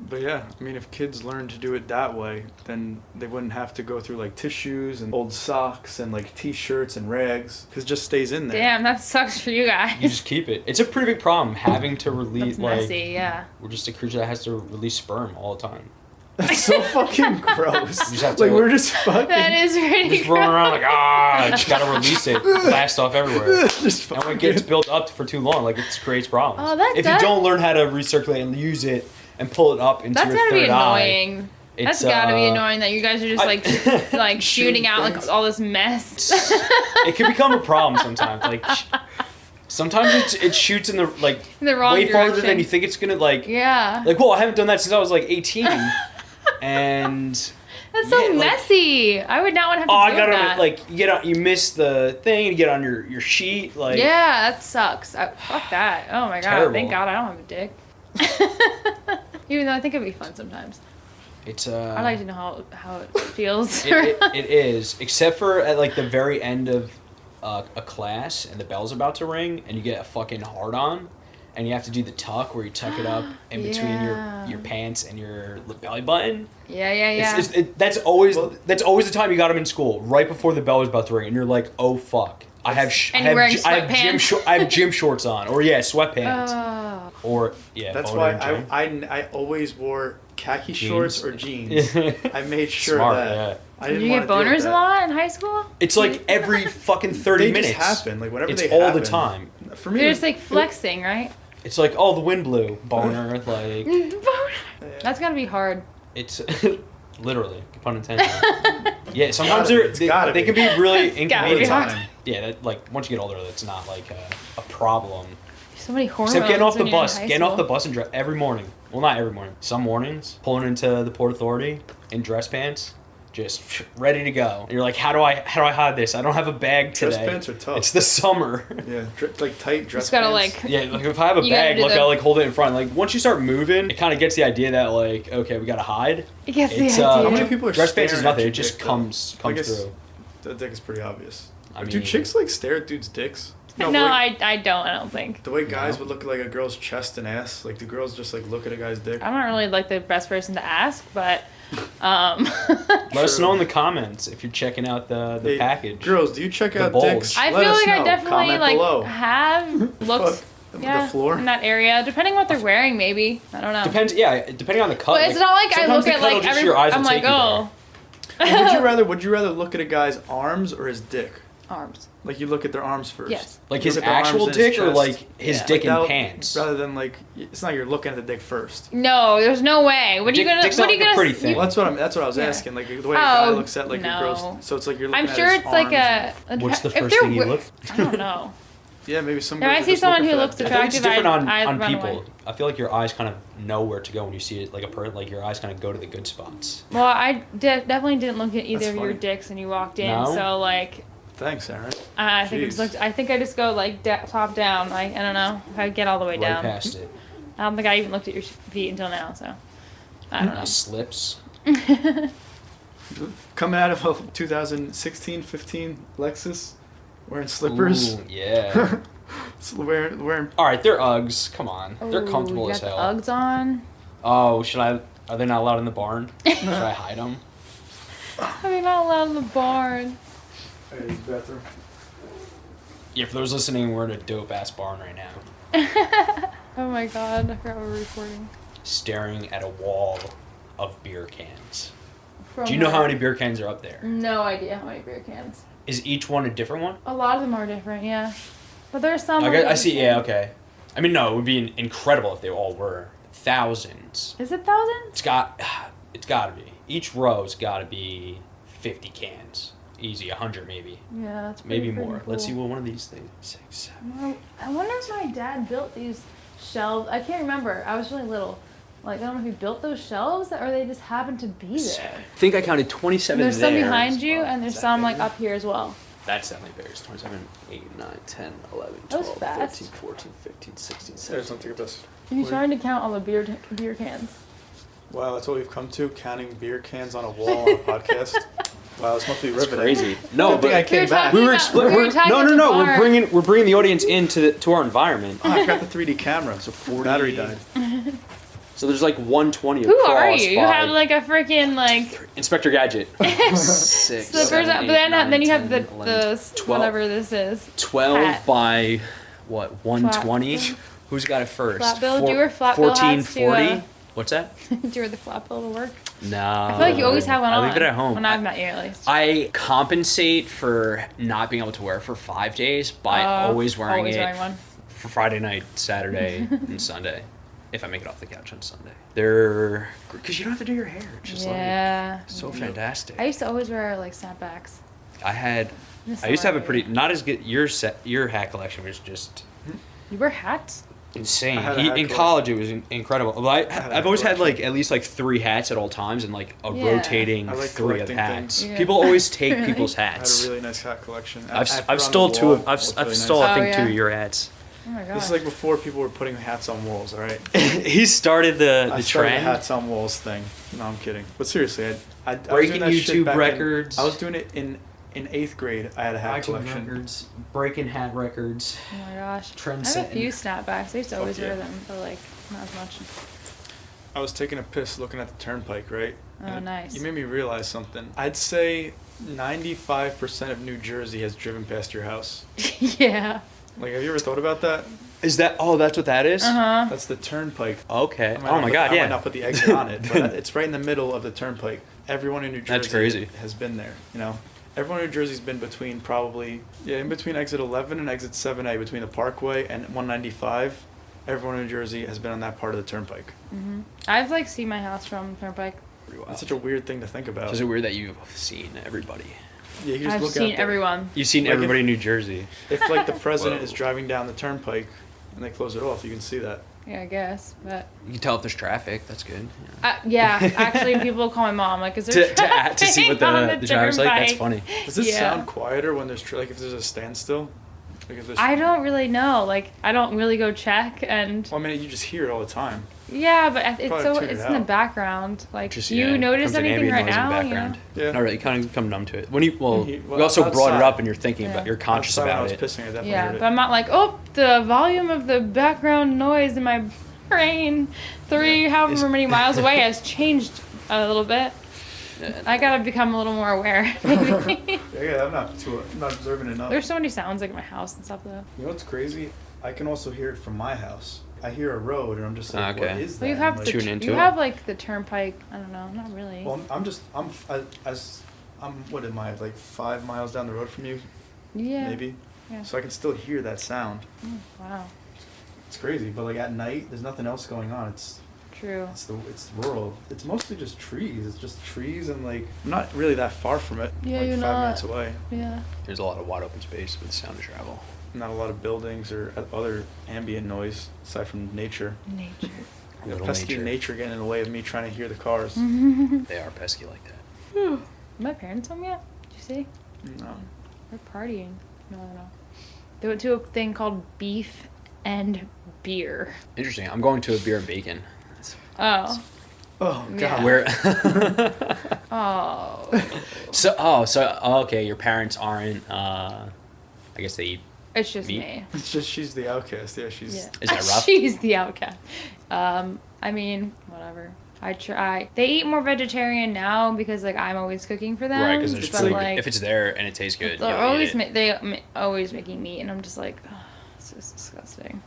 But yeah, I mean, if kids learn to do it that way, then they wouldn't have to go through like tissues and old socks and like t-shirts and rags, because it just stays in there. Damn, that sucks for you guys. You just keep it. It's a pretty big problem having to release. That's like, messy, yeah. We're just a creature that has to release sperm all the time. That's so fucking gross. You just have to, like we're just fucking. That is pretty just running around like just gotta release it, blast off everywhere. just And when it gets built up for too long, like it creates problems. Oh, that if does- you don't learn how to recirculate and use it and pull it up into That's your gotta third be eye, annoying. That's it's, gotta be annoying that you guys are just like shooting out things. like all this mess. It can become a problem sometimes. Like sometimes it shoots in the like The wrong way farther direction. than you think it's gonna like. Yeah. Like, well, I haven't done that since I was like 18, and That's so yeah, like- messy. I would not want to have to I do gotta that. like you get on, you miss the thing, you get on your sheet, like Yeah, that sucks. Fuck that. Oh my god. Terrible. Thank God I don't have a dick. Even though I think it'd be fun sometimes. it's I'd like to know how it feels. it is, except for at like the very end of a class and the bell's about to ring and you get a fucking hard on and you have to do the tuck where you tuck it up in between Yeah. your pants and your belly button. Yeah. That's always the time you got them in school, right before the bell was about to ring, and you're like, oh fuck, I have And you're wearing sweatpants. I have gym shorts on, or sweatpants, Oh. or yeah. That's boner why and gym. I always wore khaki Jeans. shorts or jeans. I made sure Smart, of that. yeah. I Did didn't you want get to deal with boners a that. lot in high school? It's like every fucking 30 They minutes. just happen. Like whenever It's they all happen. the time. For me, You're it just was- like flexing, right? It's like, oh, the wind blew, boner, like That's gotta be hard. it's literally pun intended. Yeah, sometimes they gotta can be. be really gotta be inconvenient. hard. Yeah, that, like once you get older, that's not like a problem. So many hormones. Except getting off the when you're in bus, high getting off the school. bus and every morning. Well, not every morning. Some mornings, pulling into the Port Authority in dress pants, just ready to go. And you're like, how do I hide this? I don't have a bag today. Dress pants are tough. It's the summer. Yeah, like tight dress Just gotta pants. like. Yeah, like if I have a You gotta bag, do like the- I like hold it in front. Like once you start moving, it kind of gets the idea that like, okay, we gotta hide. I guess the It's, idea. How many people are dress pants is staring at nothing. your It just dick, though? comes I guess through. The dick is pretty obvious. I Do mean- chicks like stare at dudes' dicks? No, the way, I don't think. the way guys would look at like a girl's chest and ass. Like, do girls just like look at a guy's dick? I'm not really like the best person to ask, but Let us True. know in the comments if you're checking out the Hey, package. Girls, do you check The out bulge. dicks? I Let feel us like I know. definitely Comment like below. have looked Fuck. yeah, The floor. in that area, depending what they're wearing, maybe. I don't know. Depends, yeah, depending on the cut. But it's not like I sometimes look the at cut will like just- every. your eyes I'm will like, take you oh, Would you rather look at a guy's arms or his dick? arms. Like you look at their arms first. Yes. Like You his look at their actual arms and his dick or chest. like his Yeah. dick in That- pants. Rather than like, it's not you're looking at the dick first. No, there's no way. What are you gonna? Dick's What not are you like a gonna? pretty thing. Well, that's what I was Yeah. asking. Like the way a guy Oh, looks at like a no. girl's. So it's like you're looking I'm at sure his it's like arms a. What's the if first they're thing you wi- look? I don't know. Yeah, maybe some. If I girls are see just someone looking who for looks that I dick. feel like it's attractive, different I on run people. away. I feel like your eyes kind of know where to go when you see it, like a person. Like your eyes kind of go to the good spots. Well, I definitely didn't look at either That's of your funny. dicks when you walked in, No? so like. Thanks, Erin. I think Jeez. I think I just go like top down. Like I don't know if I get all the way Right down. past it. I don't think I even looked at your feet until now. So I don't know. Nice slips. Coming out of a 2016-15 Lexus, wearing slippers, Ooh, yeah. wearing. All right, they're Uggs. Come on, they're Ooh, comfortable you as got hell. the Uggs on. Oh, should I? Are they not allowed in the barn? Should I hide them? Are they not allowed in the barn? Bathroom. Yeah, for those listening, we're in a dope ass barn right now, Oh my god, I forgot we were recording. staring at a wall of beer cans. From Do you know where? how many beer cans are up there? No idea how many beer cans. Is each one a different one? A lot of them are different, yeah. But there's some. I see. Yeah, okay. I mean, no, it would be incredible if they all were thousands. Is it thousands? It's got to be. Each row's got to be 50 cans. Easy, 100 maybe. Yeah, that's Maybe pretty more. cool. Let's see what one of these things. 6, 7. I wonder if my dad built these shelves. I can't remember. I was really little. Like, I don't know if you built those shelves or they just happen to be there. I think I counted 27 There's some there. behind you, and there's Is that some like bigger? up here as well. That's definitely bigger. It's 27, 8, 9, 10, 11, That was 12, fast. 13, 14, 15, 16, There's 17. something of this. You're trying to count all the beer cans. Wow, that's what we've come to, counting beer cans on a wall on a podcast. Wow, this must be That's riveting. crazy. No, Good thing I but came back. we were about- explaining. we were talking No, at no, the no. bar. We're bringing the audience to our environment. Oh, I forgot the 3D camera. So 40 battery died. So there's like 120 Who across. are you? You by have like a freaking like. Inspector Gadget. 6, So seven, but eight, then nine, you have 10, the 11, 12. whatever this is. 12 hat. by what? 120. Flat- Who's got it first? Flat bill? Do you wear flat bill 14, hats to, 40. What's that? Do you wear the flat bill to work? No. I feel like you always have one on. I leave it at home. When I've met you, at least. I compensate for not being able to wear it for 5 days by always wearing it one. for Friday night, Saturday, and Sunday. If I make it off the couch on Sunday. They're because you don't have to do your hair. It's just Yeah. like so fantastic. I used to always wear like snapbacks. I used to have a pretty not as good. Your hat collection was just You wear hats? insane. I had a hat In collection. college, it was incredible. Well, had a I've hat always had collection. like at least like 3 hats at all times and like a Yeah. rotating I like 3 of collecting hats. things. Yeah. People always take Really? people's I had hats. a really nice hat collection. I I've put it I've on stole the 2 wall. of I've It's I've really stole nice. I Oh, think 2 yeah. of your hats. Oh my god. This is like before people were putting hats on walls, all right? He started the I started the trend. hats on walls thing. No, I'm kidding. But seriously, I was Breaking doing that shit YouTube back in- records. I was doing it in 8th grade. I had a hat collection. records, breaking hat records. Oh my gosh. Trend I have a setting. few snapbacks. I used to Fuck always wear yeah. them, but like not as much. I was taking a piss looking at the turnpike, right? Oh, And nice. You made me realize something. I'd say 95% of New Jersey has driven past your house. Yeah. Like, have you ever thought about that? Is that? Oh, that's what that is. Uh huh. That's the turnpike. Okay. I might Oh not my put- God. I Yeah. might not put the exit on it, but it's right in the middle of the turnpike. Everyone in New Jersey That's crazy. has been there, you know? Everyone in New Jersey's been between probably, in between exit 11 and exit 7A, between the Parkway and 195. Everyone in New Jersey has been on that part of the turnpike. Mhm. I've like seen my house from Turnpike. Pretty wild. It's such a weird thing to think about. Is it weird that you've seen everybody? Yeah, you just I've look seen out there. everyone. You've seen Like everybody in New Jersey. If like the president Whoa. is driving down the turnpike and they close it off, you can see that. Yeah, I guess, but You can tell if there's traffic. That's good. yeah. Actually, people call my mom like, "Is there To see what traffic the driver's on like. That's turnpike?" funny. Does it Yeah. sound quieter when there's like if there's a standstill? Like if there's, I don't really know. Like, I don't really go check, and well, I mean, you just hear it all the time. yeah, but it's Probably so tune it it's in the out. background. Like, Just do you yeah, notice comes an anything ambient right noise in the now? You know? background. Yeah. Not really. You kind of become numb to it. When you well, Well, we also brought it outside. up and you're thinking Yeah. about. You're conscious Outside when about I was it. pissing, I definitely Yeah, heard it. but I'm not like, oh, the volume of the background noise in my brain, however many miles away, has changed a little bit. I gotta become a little more aware. maybe. Yeah, I'm not observant enough. There's so many sounds like in my house and stuff though. You know what's crazy? I can also hear it from my house. I hear a road, and I'm just like, Okay. what is that? Well, you And have like, the Tune into you it. have like the turnpike. I don't know, not really. Well, I'm what am I, like 5 miles down the road from you, Yeah. maybe? Yeah. So I can still hear that sound. Wow. It's crazy, but like at night, there's nothing else going on. It's True. it's rural. It's mostly just trees. It's just trees and like I'm not really that far from it. Yeah, like you're 5 not. minutes away. Yeah. There's a lot of wide open space with sound to travel. Not a lot of buildings or other ambient noise aside from nature. Nature. Little Pesky nature. nature getting in the way of me trying to hear the cars. They are pesky like that. My parents home yet? Did you see? No. They're partying. No. They went to a thing called Beef and Beer. Interesting. I'm going to a beer and bacon. Oh. Oh God. Yeah. Where? Oh. Okay. Your parents aren't. I guess they eat. It's just Meat? me. It's just she's the outcast. Yeah, she's. Yeah. Is that rough? She's the outcast. I mean, whatever. I try. They eat more vegetarian now because like I'm always cooking for them. Right, because there's but, food. like, If it's there and it tastes good, they're you'll always eat it. always making meat, and I'm just like, oh, this is disgusting.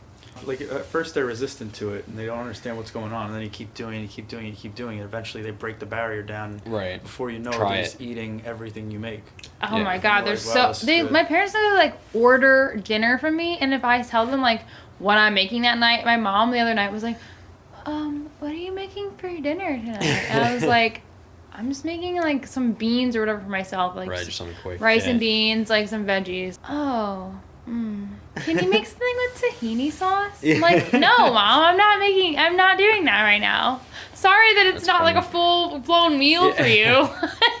Like at first they're resistant to it and they don't understand what's going on, and then you keep doing it, and eventually they break the barrier down. Right. Before you know it, Try they're it. just eating everything you make. Oh Yeah. my god, they're Like, wow, this is good. my parents know to like order dinner from me, and if I tell them like what I'm making that night, my mom the other night was like, what are you making for your dinner tonight? And I was like, I'm just making like some beans or whatever for myself, like Right, just something quick. rice Yeah. and beans, like some veggies. Oh, can you make something with tahini sauce? I'm like, no, Mom, I'm not doing that right now. Sorry that it's That's not funny. like a full-blown meal for you.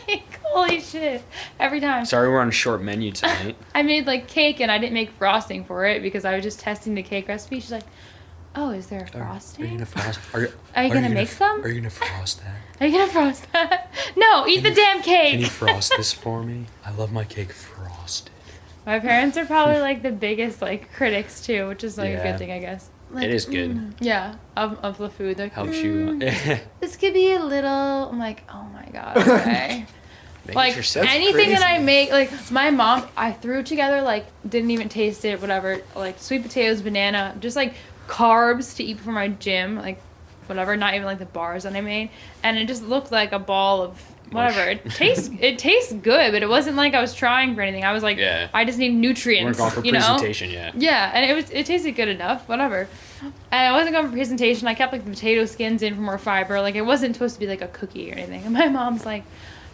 Like, holy shit. Every time. Sorry, we're on a short menu tonight. I made like cake and I didn't make frosting for it because I was just testing the cake recipe. She's like, oh, is there a frosting? Are you gonna frost? Are you gonna make some? Are you gonna frost that? Are you gonna frost that? No, eat the damn cake. Can you frost this for me? I love my cake frosted. My parents are probably like the biggest like critics too, which is like a Yeah. good thing, I guess. Like, It is good. Yeah, of the food. They're like, Helps you. this could be a little. I'm like, oh my god, okay. Make Like it yourself. anything that I crazy. make, like my mom, I threw together like didn't even taste it, whatever. Like sweet potatoes, banana, just like carbs to eat before my gym, like whatever. Not even like the bars that I made, and it just looked like a ball of whatever. Mush. It tastes good, but it wasn't like I was trying for anything. I was like, Yeah. I just need nutrients. We're going for you know? presentation, yeah. Yeah, and it tasted good enough, whatever. And I wasn't going for presentation. I kept like the potato skins in for more fiber. Like it wasn't supposed to be like a cookie or anything. And my mom's like,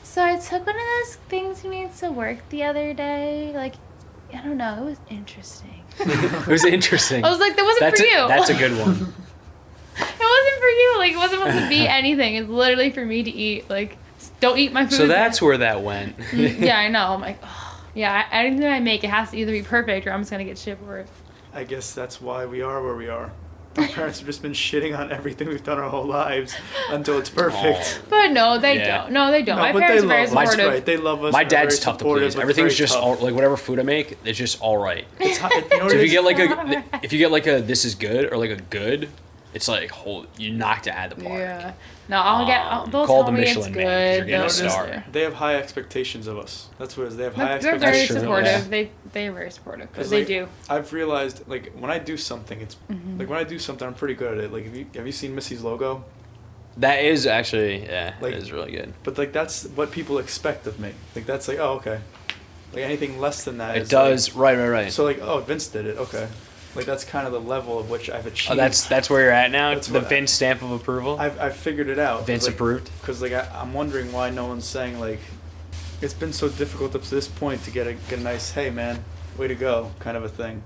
so I took one of those things you made to work the other day. Like, I don't know, it was interesting. It was interesting. I was like, that wasn't for you. That's a good one. It wasn't for you. Like it wasn't supposed to be anything. It's literally for me to eat. Like, don't eat my food. So that's where that went. Yeah, I know. I'm like, oh, yeah. Anything I make, it has to either be perfect or I'm just gonna get shit for it. I guess that's why we are where we are. Our parents have just been shitting on everything we've done our whole lives until it's perfect. But no, they Yeah. don't. No, they don't. No, My but parents they are very love us, supportive. right? They love us. My and they're dad's very tough to supportive, please. but Everything's very just tough. all, like whatever food I make, it's just all right. It's hot, you know what So it if you is? get like a this is good or like a good, it's like you knocked it out of the park. Yeah. No, they'll Call tell the me it's Michelin good. man, 'cause you're You know getting a what it is? star. They have high expectations of us. That's what it is. They have high They're expectations. very true, supportive. yeah. They're very supportive because 'Cause, they like, do. I've realized, like, when I do something, it's Mm-hmm. like when I do something, I'm pretty good at it. Like, have you seen Missy's logo? That is actually, yeah, Like- it is really good. But like, that's what people expect of me. Like, that's like, oh, okay. Like anything less than that. It is, does, right. Like, so like, oh, Vince did it. Okay. Like that's kind of the level of which I've achieved. Oh, that's where you're at now. That's The what- Vince stamp of approval. I've figured it out. Vince approved. Because like I'm wondering why no one's saying like, it's been so difficult up to this point to get a nice hey man, way to go kind of a thing,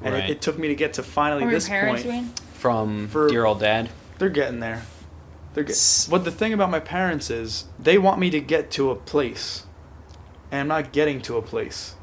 and Right. it took me to get to finally Or your this parents, point. you mean? From For- dear old dad. They're getting there. What the thing about my parents is they want me to get to a place, and I'm not getting to a place.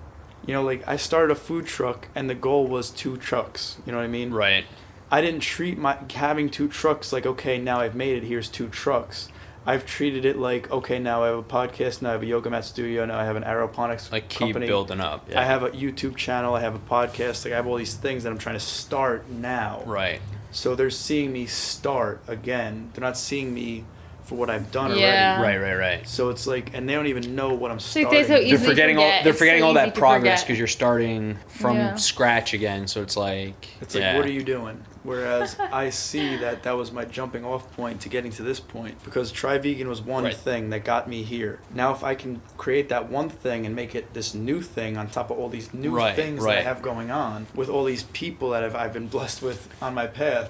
You know, like I started a food truck, and the goal was 2 trucks. You know what I mean? Right. I didn't treat my having 2 trucks like, okay, now I've made it, here's 2 trucks. I've treated it like, okay, now I have a podcast, now I have a yoga mat studio, now I have an aeroponics Like keep company. building up. Yeah. I have a YouTube channel, I have a podcast, like I have all these things that I'm trying to start now. Right. So they're seeing me start again. They're not seeing me for what I've done Yeah. already. Right. So it's like, and they don't even know what I'm So they starting. so easy- They're Easily forgetting forget. all. They're It's forgetting so all easy that to progress forget. because you're starting from Yeah. scratch again. So it's like. It's like, yeah. what are you doing? Whereas I see that was my jumping off point to getting to this point, because Try Vegan was one Right. thing that got me here. Now if I can create that one thing and make it this new thing on top of all these new Right, things that I right. have going on, with all these people that I've been blessed with on my path,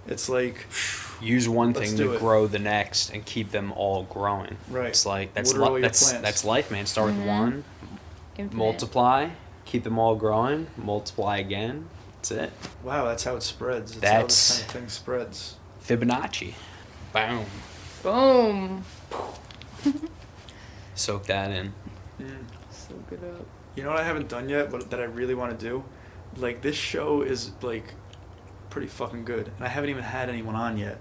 it's like, Use one Let's thing do to it. grow the next and keep them all growing. Right. It's like that's What are all your that's plans? that's life, man. Start with one, Infinite. multiply, keep them all growing, multiply again. That's it. wow, that's how it spreads. It's how That's- this kind of thing spreads. Fibonacci. Boom. Boom. Soak that in. Soak it up. You know what I haven't done yet, but that I really want to do? Like, this show is, like, pretty fucking good. And I haven't even had anyone on yet.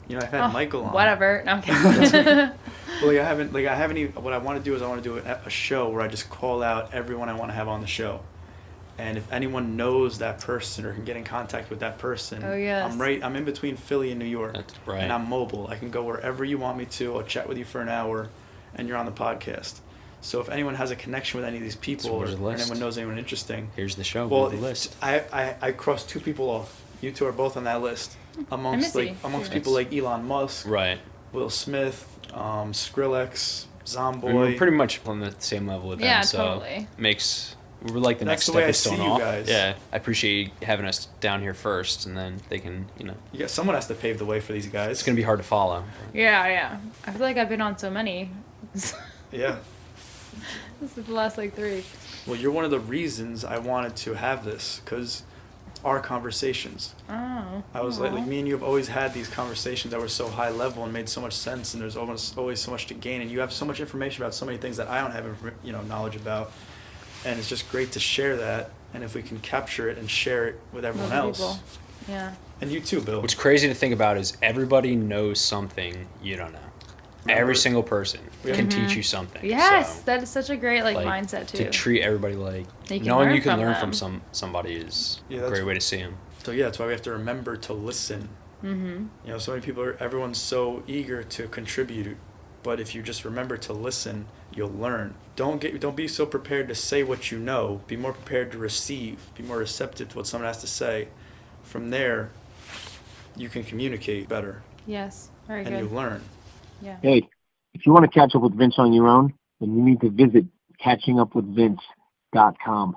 You know, I've had Oh, Michael on. Whatever. No, I'm kidding. But, like, I haven't even, what I want to do is I want to do a show where I just call out everyone I want to have on the show. And if anyone knows that person or can get in contact with that person, Oh, yes. I'm in between Philly and New York. That's right. And I'm mobile. I can go wherever you want me to. I'll chat with you for an hour, and you're on the podcast. So if anyone has a connection with any of these people, So or where's the list? anyone knows anyone interesting, Here's the show. well, Here's the list. I crossed 2 people off. You 2 are both on that list. Amongst Missy. people like Elon Musk, Right. Will Smith, Skrillex, Zomboy. I mean, we're pretty much on the same level with them. Yeah, so totally. Makes we're like the That's next the way I stepping see stone you off. guys. Yeah, I appreciate you having us down here first, and then they can, Someone has to pave the way for these guys. it's gonna be hard to follow. Yeah. I feel like I've been on so many. Yeah. This is the last like 3. Well, you're one of the reasons I wanted to have this, because our conversations. Oh. I was like, me and you have always had these conversations that were so high level and made so much sense, and there's almost always so much to gain, and you have so much information about so many things that I don't have, knowledge about, and it's just great to share that. And if we can capture it and share it with everyone Other else, people. Yeah. and you too, Bill. What's crazy to think about is everybody knows something you don't know. Every single person can teach you something. Yes, So, that is such a great mindset too. to treat everybody like You can knowing learn you can from learn them. from somebody is Yeah, a that's- great way to see them. So yeah, that's why we have to remember to listen. So many people everyone's so eager to contribute, but if you just remember to listen, you'll learn. Don't be so prepared to say what you know. Be more prepared to receive. Be more receptive to what someone has to say. From there, you can communicate better, Yes, very and you good. learn. Yeah. Hey, if you want to catch up with Vince on your own, then you need to visit catchingupwithvince.com.